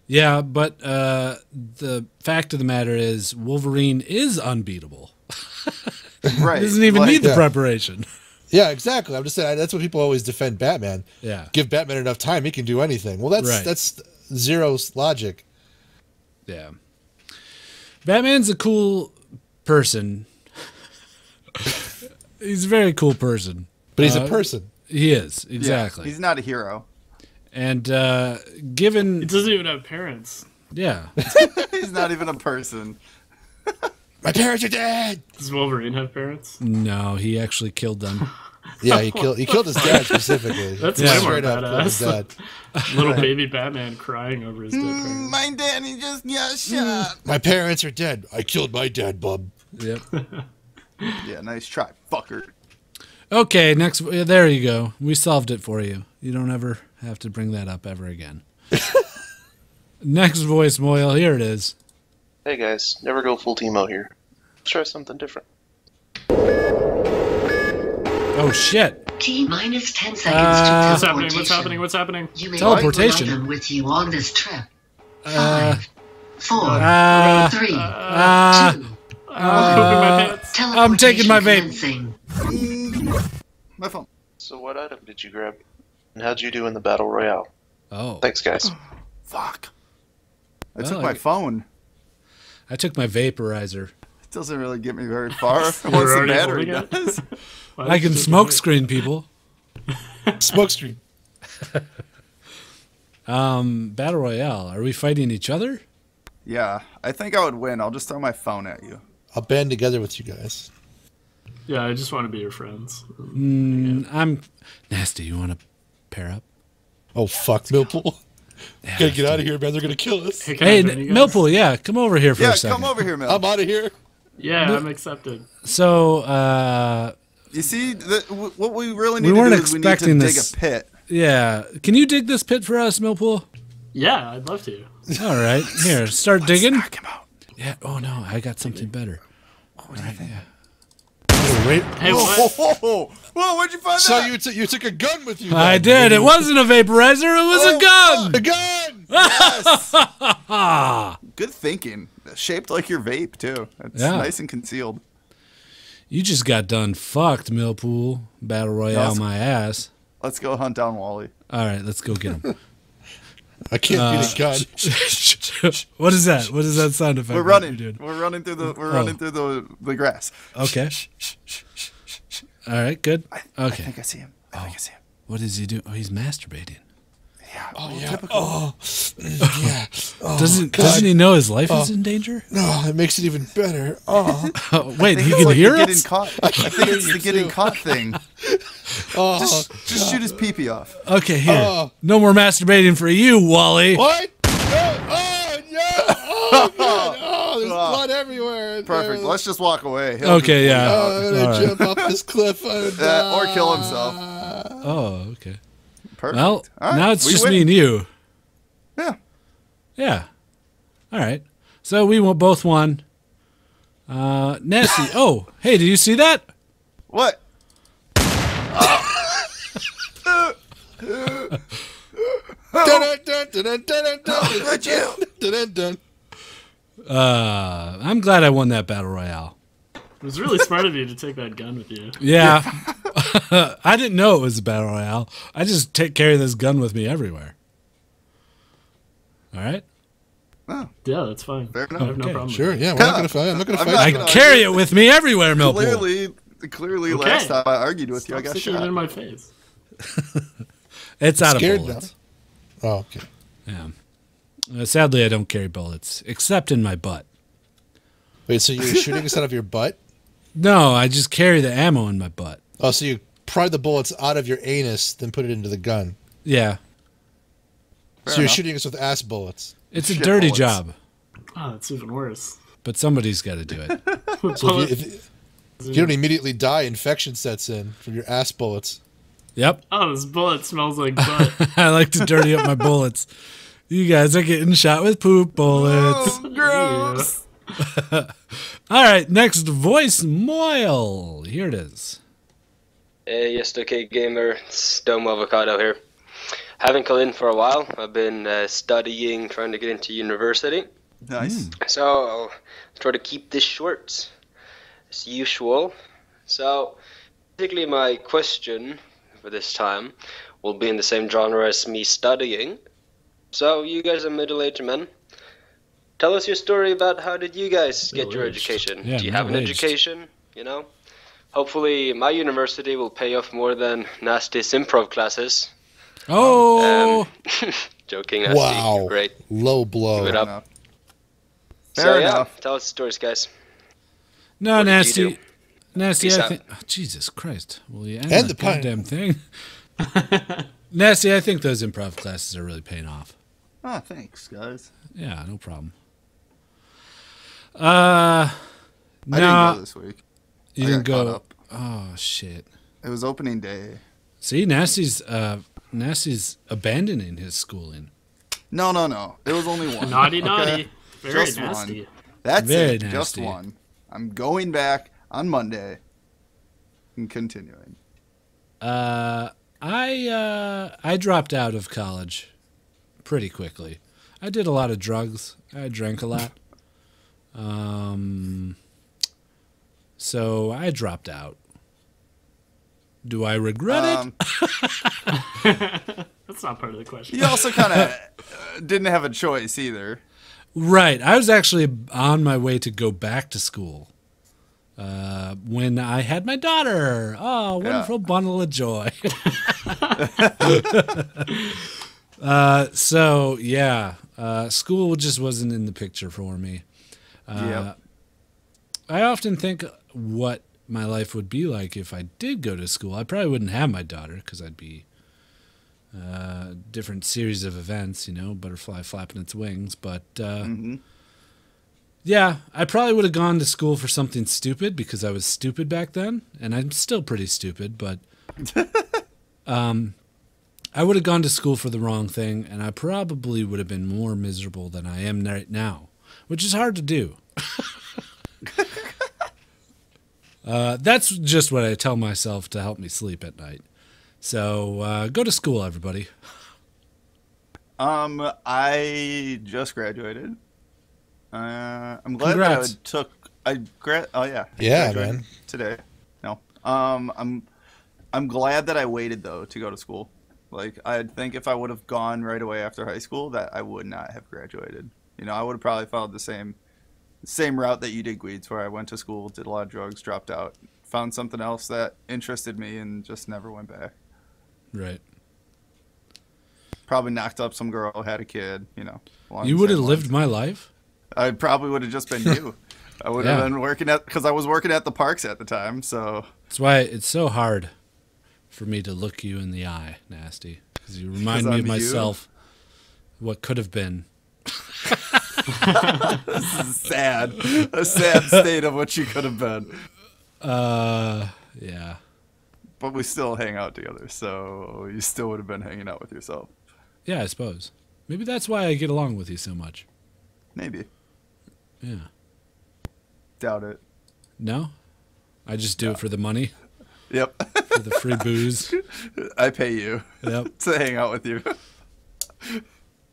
Yeah, but the fact of the matter is Wolverine is unbeatable. Right. He doesn't even need the preparation. Yeah, exactly. I'm just saying that's what people always defend Batman. Yeah. Give Batman enough time, he can do anything. Well, that's Zero's logic. Yeah. Batman's a cool person. He's a very cool person. But he's a person. He is, exactly. Yeah, he's not a hero. And given... He doesn't even have parents. Yeah. He's not even a person. My parents are dead! Does Wolverine have parents? No, he actually killed them. Yeah, he killed his dad specifically. That's way more badass. Little baby Batman crying over his dead parents. My daddy just got shot. My parents are dead. I killed my dad, bub. Yep. Yeah, nice try, fucker. Okay, next. There you go. We solved it for you. You don't ever have to bring that up ever again. Next voicemail. Here it is. Hey guys, never go full Teemo here. Let's try something different. Oh shit! T-minus 10 seconds to What's teleportation. happening? What's happening? What's happening? You may Teleportation. bring one item with you on this trip. 5, 4, 3, 2, I'm taking my vape. My phone. So what item did you grab? And how'd you do in the Battle Royale? Oh. Thanks, guys. Fuck. I Well, took my phone. I took my vaporizer. It doesn't really get me very far. Once You're the already battery holding it? does. I can smoke screen people. Smoke screen. Battle Royale. Are we fighting each other? Yeah, I think I would win. I'll just throw my phone at you. I'll band together with you guys. Yeah, I just want to be your friends. I'm nasty. You want to pair up? Oh fuck, Millpool. Gotta get out of here, man. They're gonna kill us. Hey, Millpool, yeah, come over here for a second. Yeah, come over here, Mill. I'm out of here. Yeah, I'm accepted. So, you see, what we really we need to weren't do is we need to expecting dig this. a pit. Yeah, can you dig this pit for us, Millpool? Yeah, I'd love to. All right, here, start digging. Knock him out. Yeah. Oh no, I got something better. All right, yeah. Hey, whoa, where'd you find So that? you took a gun with you? I did. It wasn't a vaporizer. It was a gun. A gun. Yes. Good thinking. Shaped like your vape too. It's nice and concealed. You just got done fucked, Millpool. Battle Royale my ass. Let's go hunt down Wally. All right, let's go get him. I can't get a gun. What is that? What is that sound effect? We're running. Dude? We're running through the. We're running through the grass. Okay. All right. Good. I Okay. think I see him. I think I see him. What is he doing? Oh, he's masturbating. Yeah. Oh yeah. Typical. Oh yeah. Oh, Doesn't he know his life is in danger? No, it makes it even better. Oh, wait, he It's can like hear the us? getting caught. I think it's the getting caught thing. oh. Just shoot his pee-pee off. Okay, here. No more masturbating for you, Wally. What? No. Oh no! Oh god! Oh, there's blood everywhere. Perfect. Let's just walk away. He'll Okay, just yeah. Oh, I'm gonna All right. jump off this cliff. or kill himself. Oh, okay. Perfect. Well, All right, now it's we just win. me and you. Yeah. Yeah. All right. So we both won. Nasty. Oh, hey, did you see that? What? I'm glad I won that battle royale. It was really smart of you to take that gun with you. Yeah. I didn't know it was a battle royale. I just carry this gun with me everywhere. All right. Oh. Yeah, that's fine. Fair enough. I have no problem. Sure. Yeah, we're not gonna fight. I'm not gonna fight. I carry it with me everywhere, Millpool. Clearly, Okay. last time I argued with you, I Stop got sticking shot. it in my face. It's out of Scared bullets. now. Oh, okay. Yeah. Sadly, I don't carry bullets, except in my butt. Wait, so you're shooting us out of your butt? No, I just carry the ammo in my butt. Oh, so you pry the bullets out of your anus, then put it into the gun. Yeah. So you're shooting us with ass bullets. It's a dirty job. Oh, that's even worse. But somebody's got to do it. So if you don't immediately die, infection sets in from your ass bullets. Yep. Oh, this bullet smells like butt. I like to dirty up my bullets. You guys are getting shot with poop bullets. Oh, gross. All right, next Voicemoyle. Here it is. Hey, yes, okay, gamer. It's Dome Avocado here. Haven't called in for a while. I've been studying, trying to get into university. Nice. So I'll try to keep this short, as usual. So, basically, my question for this time will be in the same genre as me studying. So, you guys are middle-aged men. Tell us your story about how did you guys get your education? Yeah, Do you have an middle-aged. education? You know? Hopefully, my university will pay off more than Nasty's improv classes. Oh! Joking, Nasty. Wow. You're great. Low blow. Give it up. Fair So, enough. yeah, tell us the stories, guys. No, What did you Nasty. do? Nasty, Peace I out. think. Oh, Jesus Christ. Will you end And the the pine. goddamn thing? Nasty, I think those improv classes are really paying off. Oh, thanks, guys. Yeah, no problem. I didn't No. go this week. You I didn't got caught go. up. Oh, shit. It was opening day. See, Nasty's abandoning his schooling. No. It was only one. Naughty, okay? naughty. Very Just nasty. one. That's Very it. Just nasty. one. I'm going back on Monday and continuing. I dropped out of college pretty quickly. I did a lot of drugs. I drank a lot. So I dropped out. Do I regret it? That's not part of the question. You also kind of didn't have a choice either. Right. I was actually on my way to go back to school when I had my daughter. Oh, wonderful bundle of joy. So, yeah, school just wasn't in the picture for me. Yep. I often think what my life would be like if I did go to school. I probably wouldn't have my daughter because I'd be different series of events, you know, butterfly flapping its wings. But yeah, I probably would have gone to school for something stupid because I was stupid back then, and I'm still pretty stupid. But I would have gone to school for the wrong thing, and I probably would have been more miserable than I am right now, which is hard to do. That's just what I tell myself to help me sleep at night. So go to school, everybody. I just graduated. I'm glad Congrats. that I Yeah, graduated man. today. No. I'm glad that I waited though to go to school. Like I think if I would have gone right away after high school, that I would not have graduated. You know, I would have probably followed the same route that you did, Gweeds, where I went to school, did a lot of drugs, dropped out, found something else that interested me, and just never went back. Right. Probably knocked up some girl, had a kid, you know. You would have lived my life? I probably would have just been you. I would have been working because I was working at the parks at the time, so. That's why it's so hard for me to look you in the eye, Nasty. Because you remind me of myself, what could have been. This is sad. A sad state of what you could have been. Yeah. But we still hang out together, so you still would have been hanging out with yourself. Yeah, I suppose. Maybe that's why I get along with you so much. Maybe. Yeah. Doubt it. No? I just do it for the money? Yep. For the free booze? I pay you to hang out with you.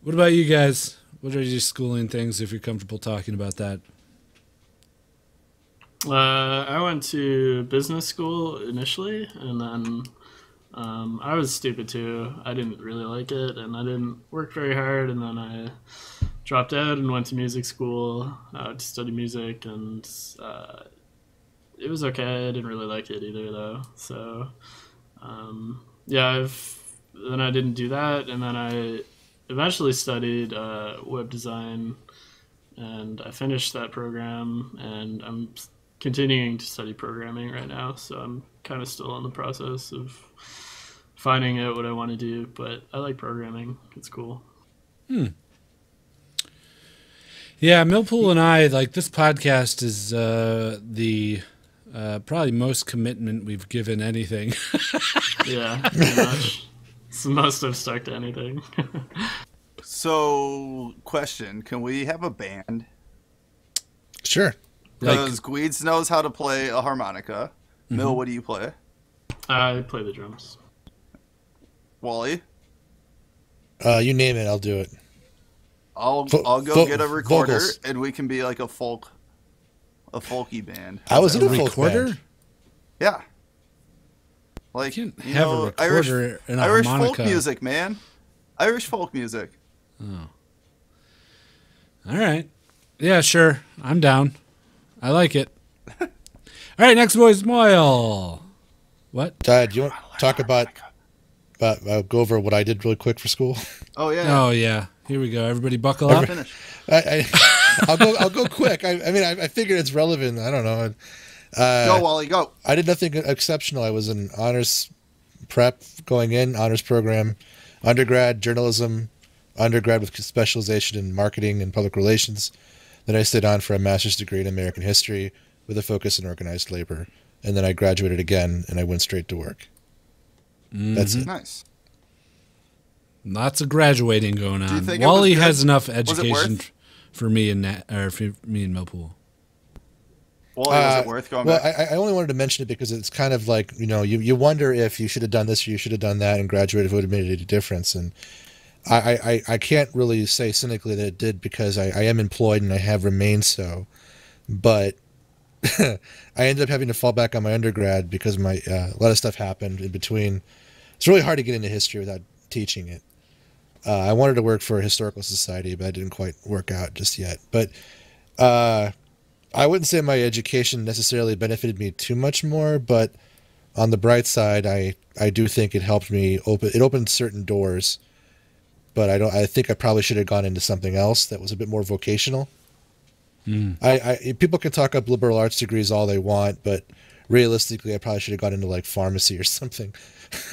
What about you guys? What are your schooling things, if you're comfortable talking about that? I went to business school initially, and then I was stupid too. I didn't really like it, and I didn't work very hard, and then I dropped out and went to music school to study music, and it was okay. I didn't really like it either, though. So, then I didn't do that, and then I eventually studied web design, and I finished that program, and I'm continuing to study programming right now, so I'm kind of still in the process of finding out what I want to do, but I like programming. It's cool. Yeah, Millpool and I, like, this podcast is the probably most commitment we've given anything. Yeah, pretty much. It's the most I've stuck to anything. So, question, can we have a band? Sure. Because Gweeds knows how to play a harmonica. Mill, what do you play? I play the drums. Wally? You name it, I'll do it. I'll go get a recorder, vocals. and we can be like a folky band. I was in a folk recorder? band. Yeah. Like, You can't have a recorder and a Irish harmonica. folk music, man. Irish folk music. Oh. All right. Yeah, sure. I'm down. I like it. All right, next voicemail. What? Dad, do you want to talk about go over what I did really quick for school? Oh yeah. Oh yeah. Here we go. Everybody buckle up. I'll go quick. I figured it's relevant. I don't know. Go, Wally, go. I did nothing exceptional. I was in honors prep going in, honors program, undergrad, journalism, undergrad with specialization in marketing and public relations. Then I stayed on for a master's degree in American history with a focus in organized labor. And then I graduated again, and I went straight to work. That's it. Nice. Lots of graduating going Do you on. think it Wally was good? has enough Was it education worth? for me and Millpool. Wally, was it worth going well, back? I only wanted to mention it because it's kind of like, you wonder if you should have done this or you should have done that and graduated would have made a difference. And I can't really say cynically that it did because I am employed and I have remained so. But I ended up having to fall back on my undergrad because a lot of stuff happened in between. It's really hard to get into history without teaching it. I wanted to work for a historical society, but that didn't quite work out just yet. But I wouldn't say my education necessarily benefited me too much more, but on the bright side, I do think it helped me opened certain doors. But I think I probably should have gone into something else that was a bit more vocational. People can talk up liberal arts degrees all they want, but realistically, I probably should have gone into like pharmacy or something.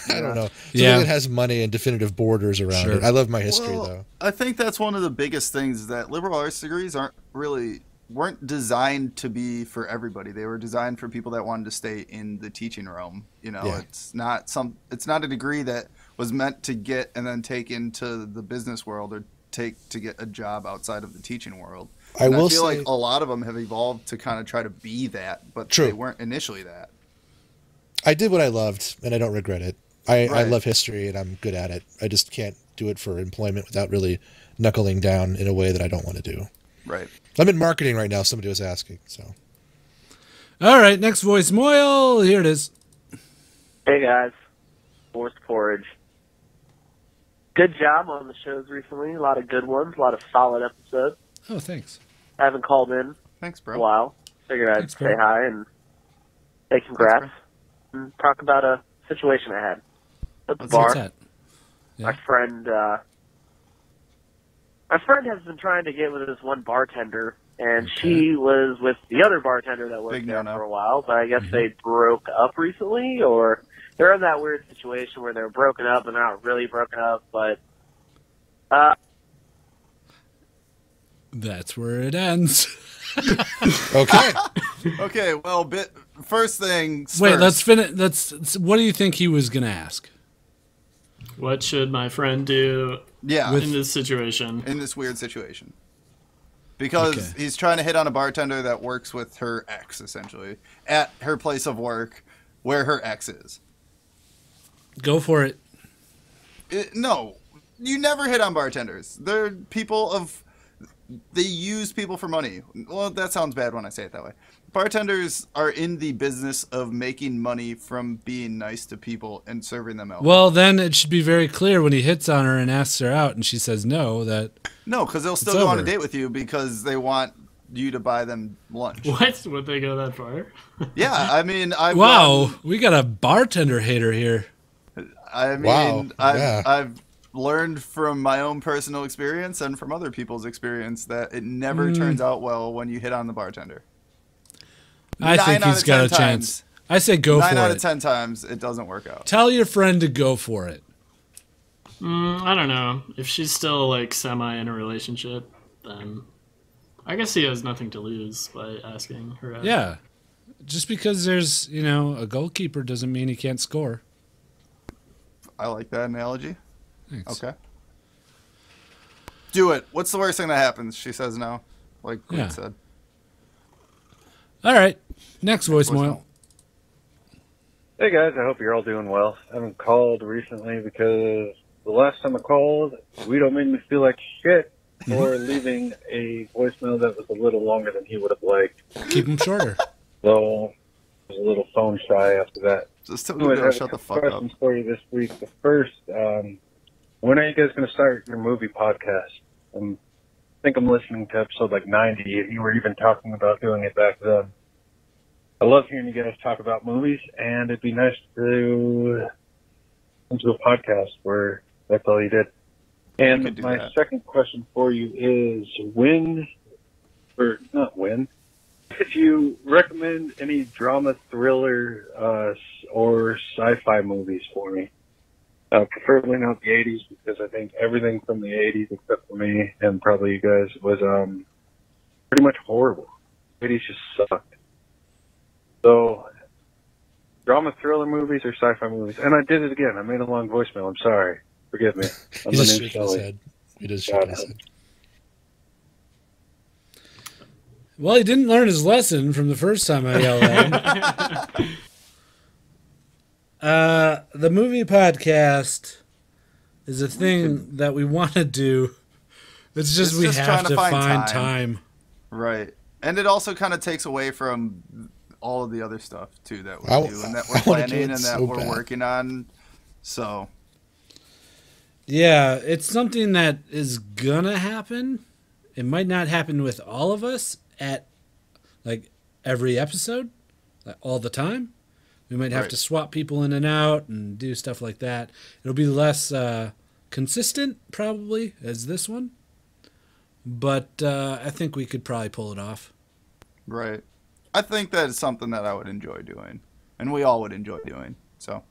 I don't know. Something that has money and definitive borders around it. I love my history though. I think that's one of the biggest things, is that liberal arts degrees weren't designed to be for everybody. They were designed for people that wanted to stay in the teaching realm. It's not a degree that was meant to get and then take into the business world or take to get a job outside of the teaching world. I feel like a lot of them have evolved to kind of try to be that, but they weren't initially that. I did what I loved, and I don't regret it. I love history, and I'm good at it. I just can't do it for employment without really knuckling down in a way that I don't want to do. Right. I'm in marketing right now. Somebody was asking, so. All right, next voicemail. Here it is. Hey guys, Forced Porridge. Good job on the shows recently. A lot of good ones. A lot of solid episodes. Oh, thanks. I haven't called in. Thanks, bro. In a while. Figured I'd Thanks, bro. say hi and say congrats and talk about a situation I had at the bar. What's that? Yeah. My friend has been trying to get with this one bartender, and she was with the other bartender that worked there for a while, but I guess they broke up recently, or they're in that weird situation where they're broken up and they're not really broken up, but that's where it ends. Okay. Okay, well, first things Wait, first. let's finish. What do you think he was going to ask? What should my friend do in this situation? In this weird situation. Because he's trying to hit on a bartender that works with her ex, essentially, at her place of work where her ex is. Go for it. No, you never hit on bartenders. They're they use people for money. Well, that sounds bad when I say it that way. Bartenders are in the business of making money from being nice to people and serving them alcohol. Well, then it should be very clear when he hits on her and asks her out and she says no, No, because they'll still go on a date with you because they want you to buy them lunch. What? Would they go that far? Yeah, I mean, we got a bartender hater here. I mean, I've learned from my own personal experience and from other people's experience that it never turns out well when you hit on the bartender. I think he's got a chance. I say go for it. 9 out of 10 times, it doesn't work out. Tell your friend to go for it. I don't know. If she's still like semi in a relationship, then I guess he has nothing to lose by asking her out. Yeah. Just because there's, a goalkeeper doesn't mean he can't score. I like that analogy. Thanks. Okay. Do it. What's the worst thing that happens? She says no. Like Queen said. All right. Next voicemail. Hey guys, I hope you're all doing well. I haven't called recently because the last time I called, Guido made me feel like shit for leaving a voicemail that was a little longer than he would have liked. Keep them shorter. So I was a little phone shy after that. Just tell Anyways, I Guido have shut the a fuck couple up. questions for you this week. The first, when are you guys going to start your movie podcast? I think I'm listening to episode like 90, and you were even talking about doing it back then. I love hearing you guys talk about movies, and it'd be nice to come to a podcast where that's all you did. And my second question for you is could you recommend any drama, thriller, or sci-fi movies for me? Preferably not the 80s, because I think everything from the 80s, except for me and probably you guys, was pretty much horrible. The 80s just sucked. So, drama, thriller movies or sci-fi movies? And I did it again. I made a long voicemail. I'm sorry. Forgive me. I'm He the just new shook his Shelly. head. He just shook his head. Well, he didn't learn his lesson from the first time I yelled at him. The movie podcast is a thing that we want to do. It's just we have to find time. Right. And it also kind of takes away from all of the other stuff, too, that we do and that we're I wanna do planning it and that so we're bad. working on. So, Yeah, it's something that is gonna happen. It might not happen with all of us at like every episode, like all the time. We might have to swap people in and out and do stuff like that. It'll be less consistent probably as this one, but I think we could probably pull it off. right. I think that is something that I would enjoy doing, and we all would enjoy doing. So,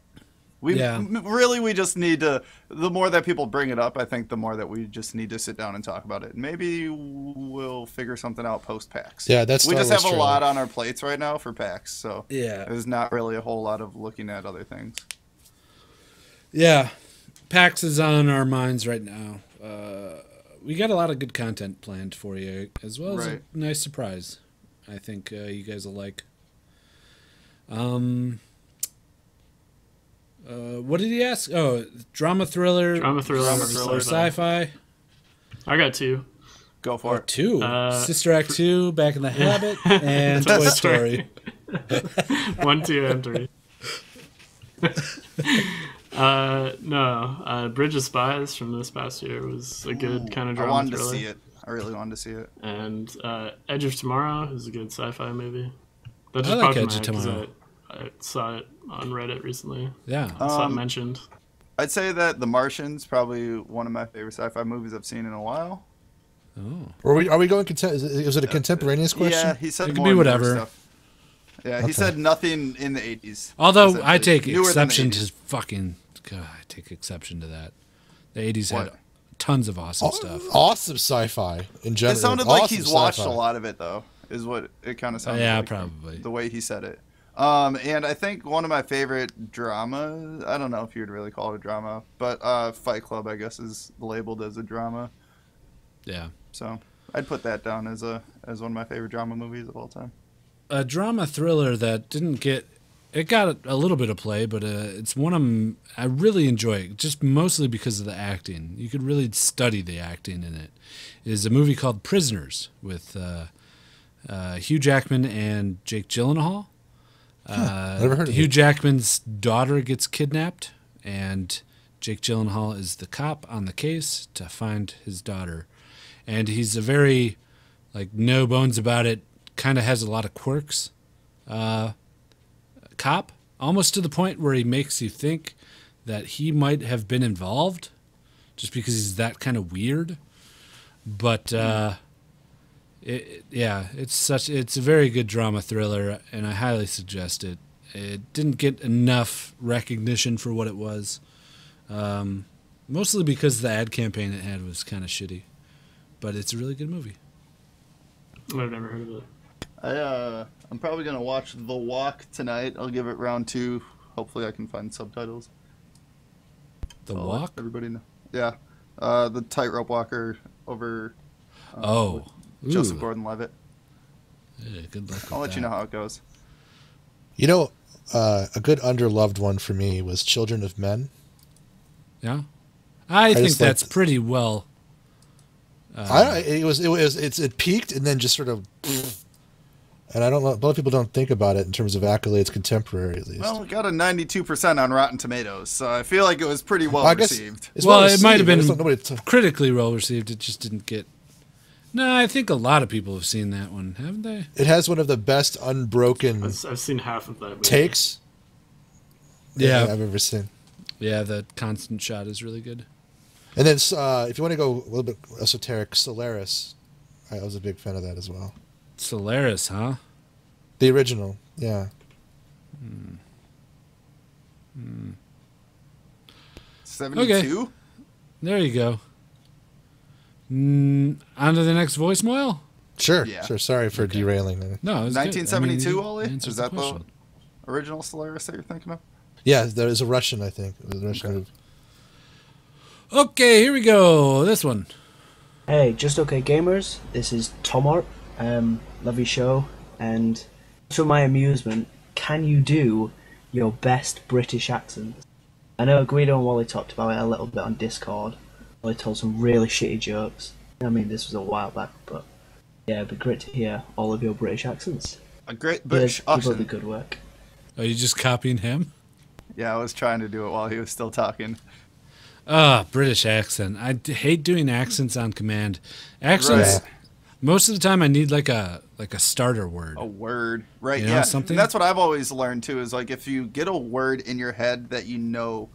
we just need to. The more that people bring it up, I think the more that we just need to sit down and talk about it. Maybe we'll figure something out post PAX. Yeah, that's we Star just Wars have a trailer. lot on our plates right now for PAX, so Yeah. there's not really a whole lot of looking at other things. Yeah, PAX is on our minds right now. We got a lot of good content planned for you, as well as a nice surprise. I think you guys will like. What did he ask? Oh, drama, thriller, or sci-fi. I got two. Go for it. Two. Sister Act 2, Back in the Habit, and Toy Story. 1, 2, and 3. No, Bridge of Spies from this past year was a good kind of drama I wanted thriller. to see it. I really wanted to see it. And Edge of Tomorrow is a good sci-fi movie. That I just like popped in Edge my of head 'cause Tomorrow. I saw it on Reddit recently. Yeah. I saw it mentioned. I'd say that The Martian's probably one of my favorite sci-fi movies I've seen in a while. Oh. Are we going? Is it a contemporaneous question? Yeah, he said It could more be newer whatever. Stuff. Yeah, he Okay. said nothing in the 80s. Although essentially. I take Newer than the exception 80s. to fucking... God, I take exception to that. The 80s had What? tons of awesome stuff. Awesome sci-fi in general. It sounded like Awesome he's watched sci-fi. a lot of it, though, is what it kind of sounded Yeah, like. probably. The way he said it. And I think one of my favorite dramas, I don't know if you would really call it a drama, but Fight Club, I guess, is labeled as a drama. Yeah. So I'd put that down as one of my favorite drama movies of all time. A drama thriller that didn't get... It got a little bit of play, but it's one of them I really enjoy, just mostly because of the acting. You could really study the acting in it. It is a movie called Prisoners with Hugh Jackman and Jake Gyllenhaal. Never heard of Hugh it. Jackman's daughter gets kidnapped, and Jake Gyllenhaal is the cop on the case to find his daughter. And he's a very, like, no bones about it, kind of has a lot of quirks. Cop, almost to the point where he makes you think that he might have been involved, just because he's that kind of weird. But it's a very good drama thriller, and I highly suggest it. It didn't get enough recognition for what it was, mostly because the ad campaign it had was kind of shitty. But it's a really good movie. I've never heard of it. I'm probably gonna watch The Walk tonight. I'll give it round 2. Hopefully, I can find subtitles. The I'll Walk? let everybody know. Yeah, the tightrope walker over. Oh, Joseph ooh. Gordon-Levitt. Yeah, good luck. I'll let you know how it goes. You know, a good underloved one for me was Children of Men. Yeah, I think that's pretty well. It peaked and then just sort of, and I don't know. A lot of people don't think about it in terms of accolades, contemporary at least. Well, it got a 92% on Rotten Tomatoes, so I feel like it was pretty well received. Well, it might have been critically well received. It just didn't get. No, I think a lot of people have seen that one, haven't they? It has one of the best unbroken. I've seen half of that movie. Takes. Yeah, I've ever seen. Yeah, the constant shot is really good. And then, if you want to go a little bit esoteric, Solaris. I was a big fan of that as well. Solaris, huh? The original, yeah. 72? Okay. There you go. On to the next voicemail? Sure, sure. Sorry for derailing. No, it was 1972, good. Ollie? Answers Is that the question. original Solaris that you're thinking of? Yeah, there is a Russian, I think. It was a Russian movie. Okay, here we go. This one. Hey, Just Okay Gamers. This is Tomart. Love your show. And for my amusement, can you do your best British accents? I know Guido and Wally talked about it a little bit on Discord. Wally told some really shitty jokes. I mean, this was a while back, but yeah, it'd be great to hear all of your British accents. A great British accent. Keep up the good work. Are you just copying him? Yeah, I was trying to do it while he was still talking. British accent. I hate doing accents on command. Accents. Right. Most of the time, I need like a starter word. A word, right? You know, Yeah, something. And that's what I've always learned too. Is like if you get a word in your head that you know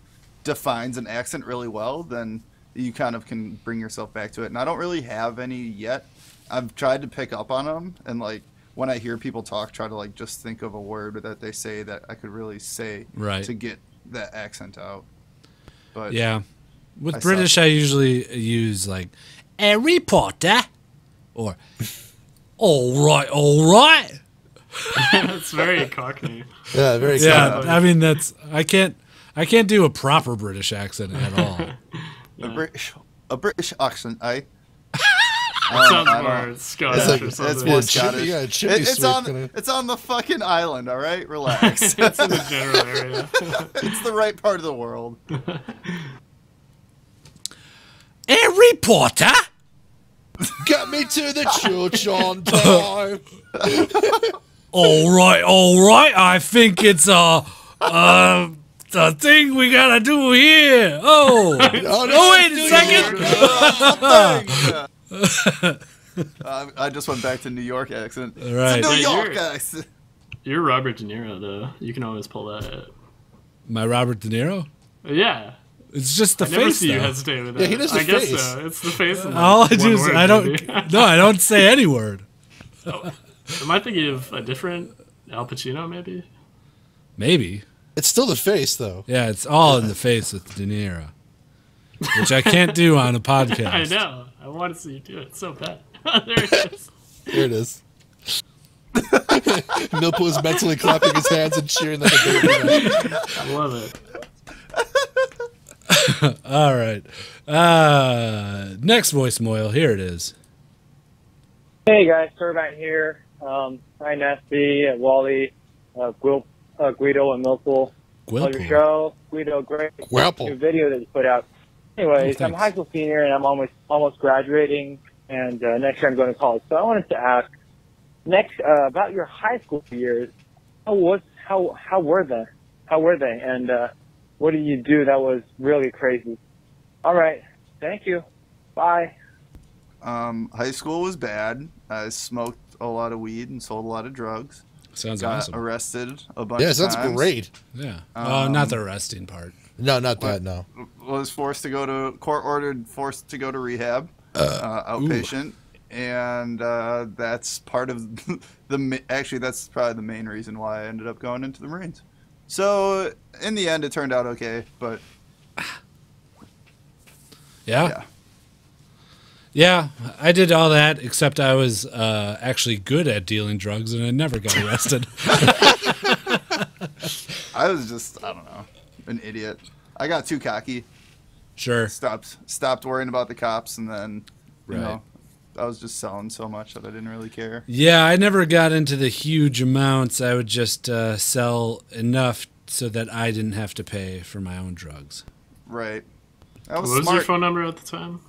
defines an accent really well, then you kind of can bring yourself back to it. And I don't really have any yet. I've tried to pick up on them, and like when I hear people talk, try to like just think of a word that they say that I could really say to get that accent out. But yeah, with British, I usually use like Harry Potter or all right. That's very Cockney. Yeah, very. Yeah, I mean I can't do a proper British accent at all. A British accent, eh? That sounds more Scottish or something. It's more Scottish. Yeah, it's on the fucking island, all right? Relax. It's in the general area. It's the right part of the world. Harry Potter? Get me to the church on time. All right. I think it's the thing we gotta do here. Oh, wait a second. I just went back to New York accent. Right. It's a New York accent. You're Robert De Niro, though. You can always pull that. My Robert De Niro? Yeah. It's just the I face. never see though. you hesitate with that. Yeah, he does the I guess face. so. It's the face. And All I like do is one word, I don't. maybe. No, I don't say any word. Oh, am I thinking of a different Al Pacino? Maybe. It's still the face, though. Yeah, it's all in the face with De Niro, which I can't do on a podcast. I know. I want to see you do it so bad. There it is. There it is. Millpool is mentally clapping his hands and cheering like a baby. I love it. All right. Next voicemail. Here it is. Hey guys, Turbine here. Hi Nasty, Wally, Guido, and Millpool. Love your show. Guido, great new video that you put out. Anyways, I'm a high school senior and I'm almost graduating, and next year I'm going to college. So I wanted to ask about your high school years. How were they? And what did you do that was really crazy? All right, thank you. Bye. High school was bad. I smoked a lot of weed and sold a lot of drugs. Sounds Got awesome. Arrested a bunch Yeah, of times. sounds great. Yeah. Not the arresting part. No, not that. No. Was forced to go to forced to go to rehab, outpatient, and that's part of that's probably the main reason why I ended up going into the Marines. So in the end, it turned out okay, but yeah, I did all that except I was actually good at dealing drugs and I never got arrested. I was just, I don't know, an idiot. I got too cocky. Sure. Stopped worrying about the cops, and then you know, I was just selling so much that I didn't really care. Yeah, I never got into the huge amounts. I would just sell enough so that I didn't have to pay for my own drugs. Right. That was What was smart. your phone number at the time?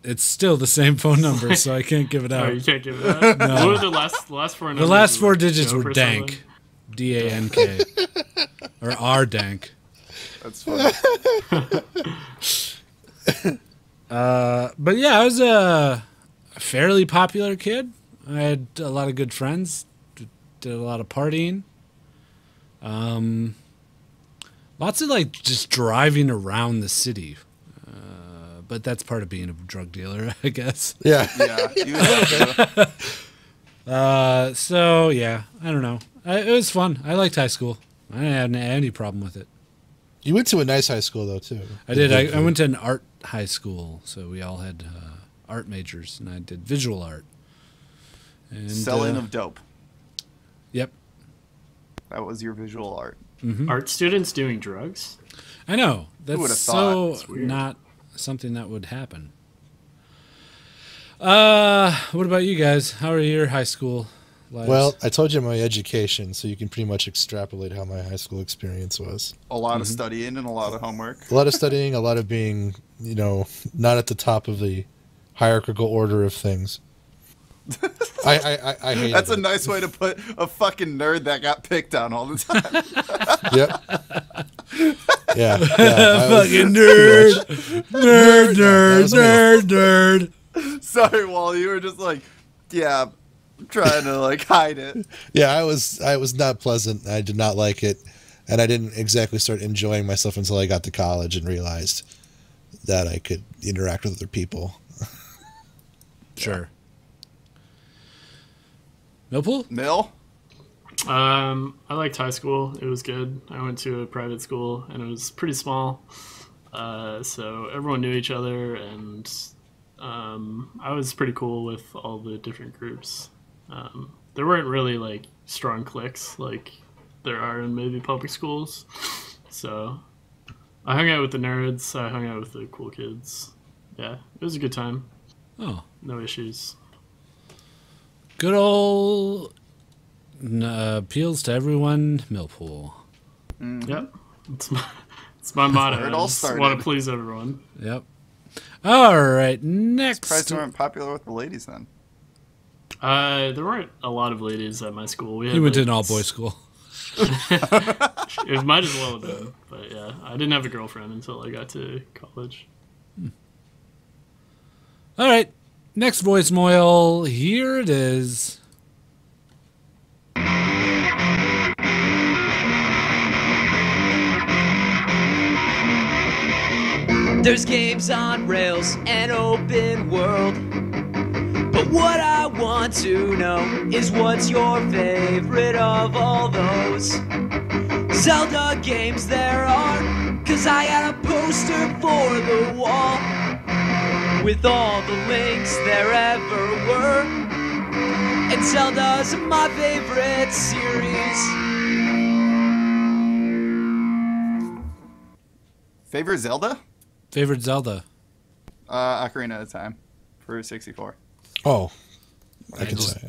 It's still the same phone number, so I can't give it out. Oh, you can't give it out? No. What were the last four numbers? The last four digits Dope were or dank. something? D-A-N-K. Or R dank. That's funny. But yeah, I was a fairly popular kid. I had a lot of good friends. Did a lot of partying. Lots of like just driving around the city. But that's part of being a drug dealer, I guess. Yeah. So yeah, I don't know. It was fun. I liked high school. I didn't have any problem with it. You went to a nice high school though too. I did. I went to an art high school, so we all had art majors, and I did visual art. And, Selling of dope. Yep. That was your visual art. Mm-hmm. Art students doing drugs? I know. Who would've That's thought? so not something that would happen. What about you guys? How are your high school lives? Well, I told you my education, so you can pretty much extrapolate how my high school experience was. A lot of studying and a lot of homework. A lot of studying, a lot of being, not at the top of the hierarchical order of things. I hate That's it. a nice way to put a fucking nerd that got picked on all the time. Yep. Yeah. Fucking nerd. Sorry, Wally. You were just like, yeah, I'm trying to like hide it. Yeah, I was not pleasant. I did not like it, and I didn't exactly start enjoying myself until I got to college and realized that I could interact with other people. Sure. Millpool? Mill? I liked high school. It was good. I went to a private school, and it was pretty small. So everyone knew each other, and I was pretty cool with all the different groups. There weren't really like strong cliques like there are in maybe public schools. So I hung out with the nerds. I hung out with the cool kids. Yeah, it was a good time. Oh. No issues. Good old appeals to everyone, Millpool. Mm-hmm. Yep. It's my motto. Where it I all just started. want to please everyone. Yep. All right, next. Surprised you weren't popular with the ladies then. There weren't a lot of ladies at my school. He went to an all-boys school. It might as well have been. But yeah, I didn't have a girlfriend until I got to college. All right, next voicemail. Here it is. There's games on rails and open world, but what I want to know is what's your favorite of all those Zelda games there are, 'cause I got a poster for the wall with all the links there ever were, and Zelda's my favorite series. Favorite Zelda? Favorite Zelda? Ocarina of Time for 64. Oh, I can say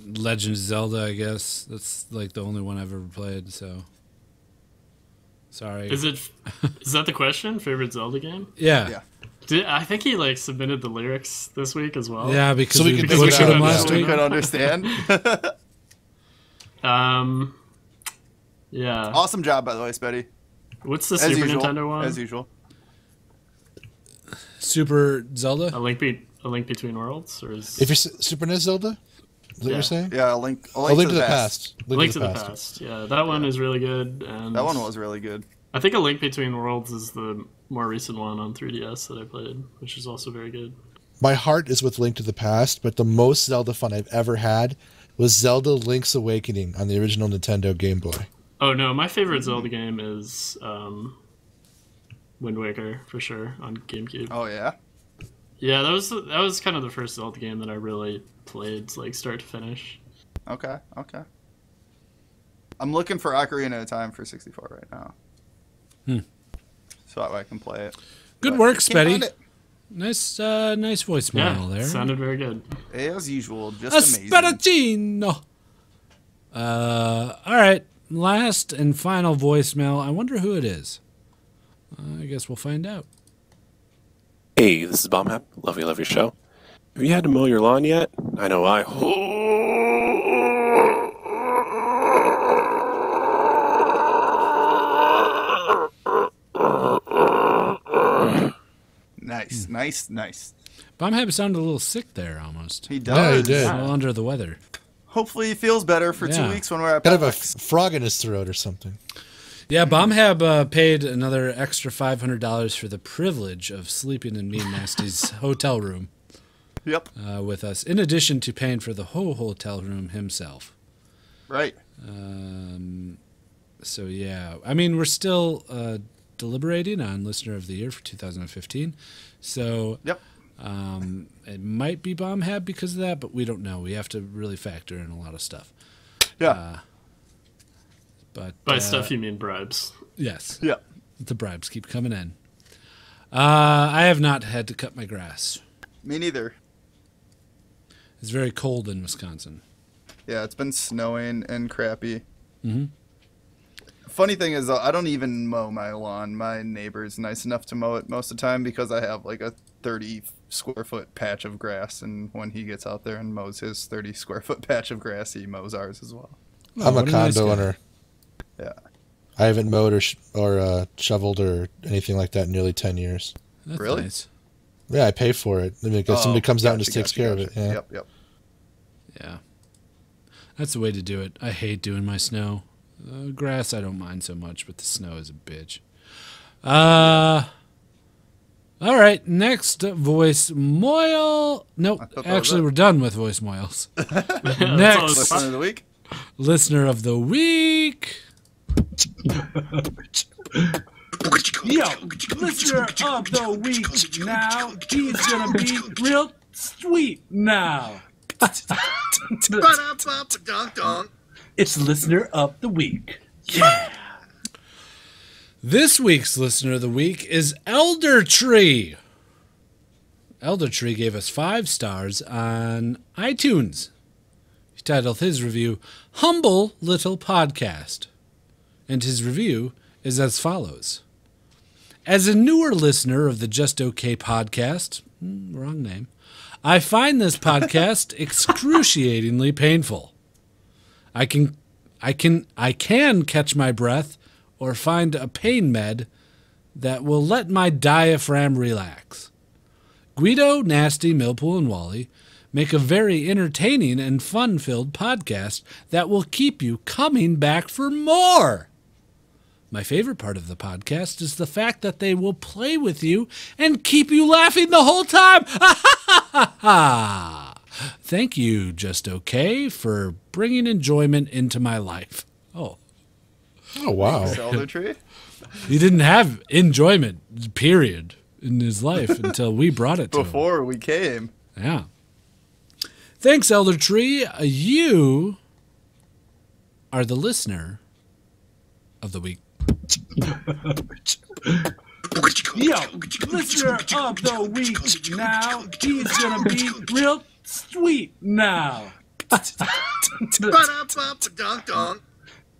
Legend of Zelda, I guess. That's like the only one I've ever played, so sorry. Is that the question? Favorite Zelda game? Yeah. I think he like submitted the lyrics this week as well. Yeah, because so we could butcher them last week. We could understand. Yeah. Awesome job, by the way, Spetty. What's the Super Nintendo one? As usual. Super Zelda? A Link Between Worlds, or is if you're Super NES Zelda? Is that what you're saying? Yeah, a link to the Past. Link to the Past. Yeah, that one is really good. And that one was really good. I think A Link Between Worlds is the more recent one on 3DS that I played, which is also very good. My heart is with Link to the Past, but the most Zelda fun I've ever had was Zelda Link's Awakening on the original Nintendo Game Boy. Oh no, my favorite Zelda game is Wind Waker for sure on GameCube. Oh yeah. Yeah, that was kind of the first Zelda game that I really played, like start to finish. Okay. I'm looking for Ocarina of Time for 64 right now. So I can play it. Good work, Spetty. Nice voicemail there. Sounded very good. As usual, just amazing. Asparagino. All right, last and final voicemail. I wonder who it is. I guess we'll find out. Hey, this is Bombhap. Love your show. Have you had to mow your lawn yet? I know I. Nice. Bombhap sounded a little sick there almost. He does. Yeah, he did. A little under the weather. Hopefully he feels better for 2 weeks when we're at Kind of a PAX. frog in his throat or something. Yeah, Bombhab paid another extra $500 for the privilege of sleeping in me and Nasty's hotel room. Yep. With us, in addition to paying for the whole hotel room himself. Right. So yeah, I mean, we're still deliberating on Listener of the Year for 2015. So yep. It might be Bombhab because of that, but we don't know. We have to really factor in a lot of stuff. Yeah. But by stuff you mean bribes. Yes. Yeah. The bribes keep coming in. I have not had to cut my grass. Me neither. It's very cold in Wisconsin. Yeah, it's been snowing and crappy. Mm-hmm. Funny thing is, I don't even mow my lawn. My neighbor's nice enough to mow it most of the time because I have like a 30 square foot patch of grass, and when he gets out there and mows his 30 square foot patch of grass, he mows ours as well. I'm a condo owner. Yeah. I haven't mowed or shoveled or anything like that in nearly 10 years. That's really? Nice. Yeah, I pay for it. I mean, because somebody comes out and just takes care of it. Yeah. Yep. Yeah. That's the way to do it. I hate doing my snow. Grass I don't mind so much, but the snow is a bitch. All right, next voicemail. Nope, actually we're done with voicemails. Next, Listener of the week. Listener of the week. Yo, listener of the week now. He's gonna be real sweet now. It's listener of the week. Yeah. This week's listener of the week is Elder Tree. Elder Tree gave us 5 stars on iTunes. He titled his review, Humble Little Podcast. And his review is as follows. As a newer listener of the Just Okay podcast, wrong name, I find this podcast excruciatingly painful. I can catch my breath or find a pain med that will let my diaphragm relax. Guido, Nasty, Millpool, and Wally make a very entertaining and fun-filled podcast that will keep you coming back for more. My favorite part of the podcast is the fact that they will play with you and keep you laughing the whole time. Thank you, Just Okay, for bringing enjoyment into my life. Oh, wow. Elder Tree? He didn't have enjoyment, period, in his life until we brought it to him. Before we came. Yeah. Thanks, Elder Tree. You are the listener of the week. Yo, listener of the week now. He's gonna be real sweet now.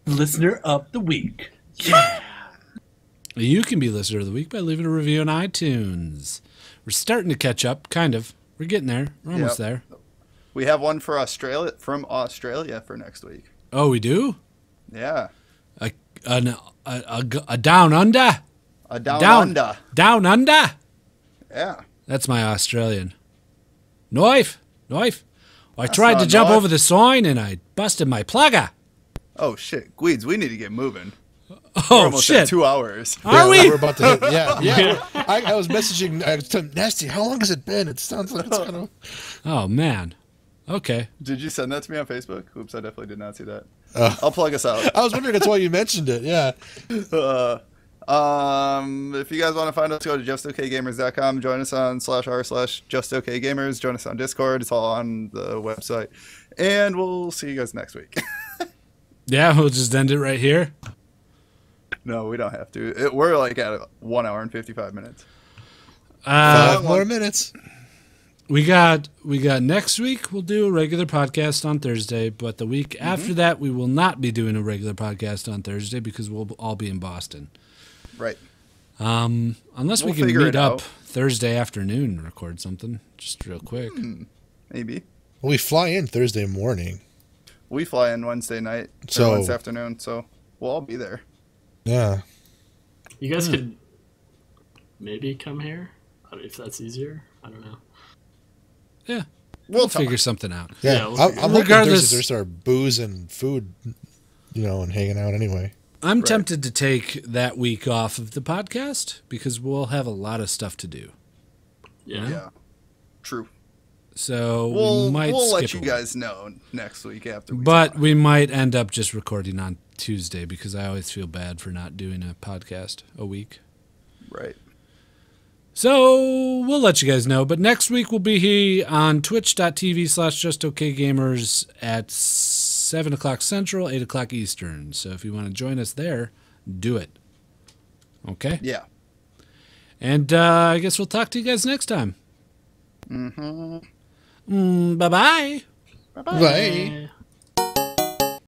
Listener of the week. Yeah. You can be listener of the week by leaving a review on iTunes. We're starting to catch up, kind of. We're getting there. We're almost there. We have one for Australia for next week. Oh, we do? Yeah. A down under? A down under. Down under? Yeah. That's my Australian. Knife. I tried to not jump knife. over the sign and I busted my plugger. Oh, shit. Gweeds, we need to get moving. We're Oh, almost shit. at 2 hours. Are we? We're about to hit, yeah. I was messaging to Nasty, how long has it been? It sounds like it's kind of... Oh, man. Okay. Did you send that to me on Facebook? Oops, I definitely did not see that. Oh. I'll plug us out. I was wondering that's why you mentioned it, yeah. If you guys want to find us, go to justokgamers.com. Join us on /r/justokgamers. Join us on Discord. It's all on the website. And we'll see you guys next week. Yeah, we'll just end it right here. No, we don't have to. We're like at 1 hour and 55 minutes. 5 more minutes. We got next week. We'll do a regular podcast on Thursday, but the week after that, we will not be doing a regular podcast on Thursday because we'll all be in Boston. Right. Unless We'll we can figure meet it up out. Thursday afternoon and record something, just real quick. Maybe. Well, we fly in Thursday morning. We fly in Wednesday night, So- or Wednesday afternoon, so we'll all be there. Yeah. You guys could maybe come here if that's easier. I don't know. Yeah. We'll figure something out. Yeah, we'll I'm figure it hoping Regardless- Thursdays there's our booze and food, and hanging out anyway. I'm tempted to take that week off of the podcast because we'll have a lot of stuff to do. Yeah. Yeah. True. So We'll we might let skip you a week. guys know next week after we But we might end up just recording on Tuesday because I always feel bad for not doing a podcast a week. Right. So we'll let you guys know. But next week we'll be here on twitch.tv/justokgamers at 7 o'clock Central, 8 o'clock Eastern. So if you want to join us there, do it. Okay? Yeah. And I guess we'll talk to you guys next time. Mm-hmm. Bye-bye. Bye-bye. Bye.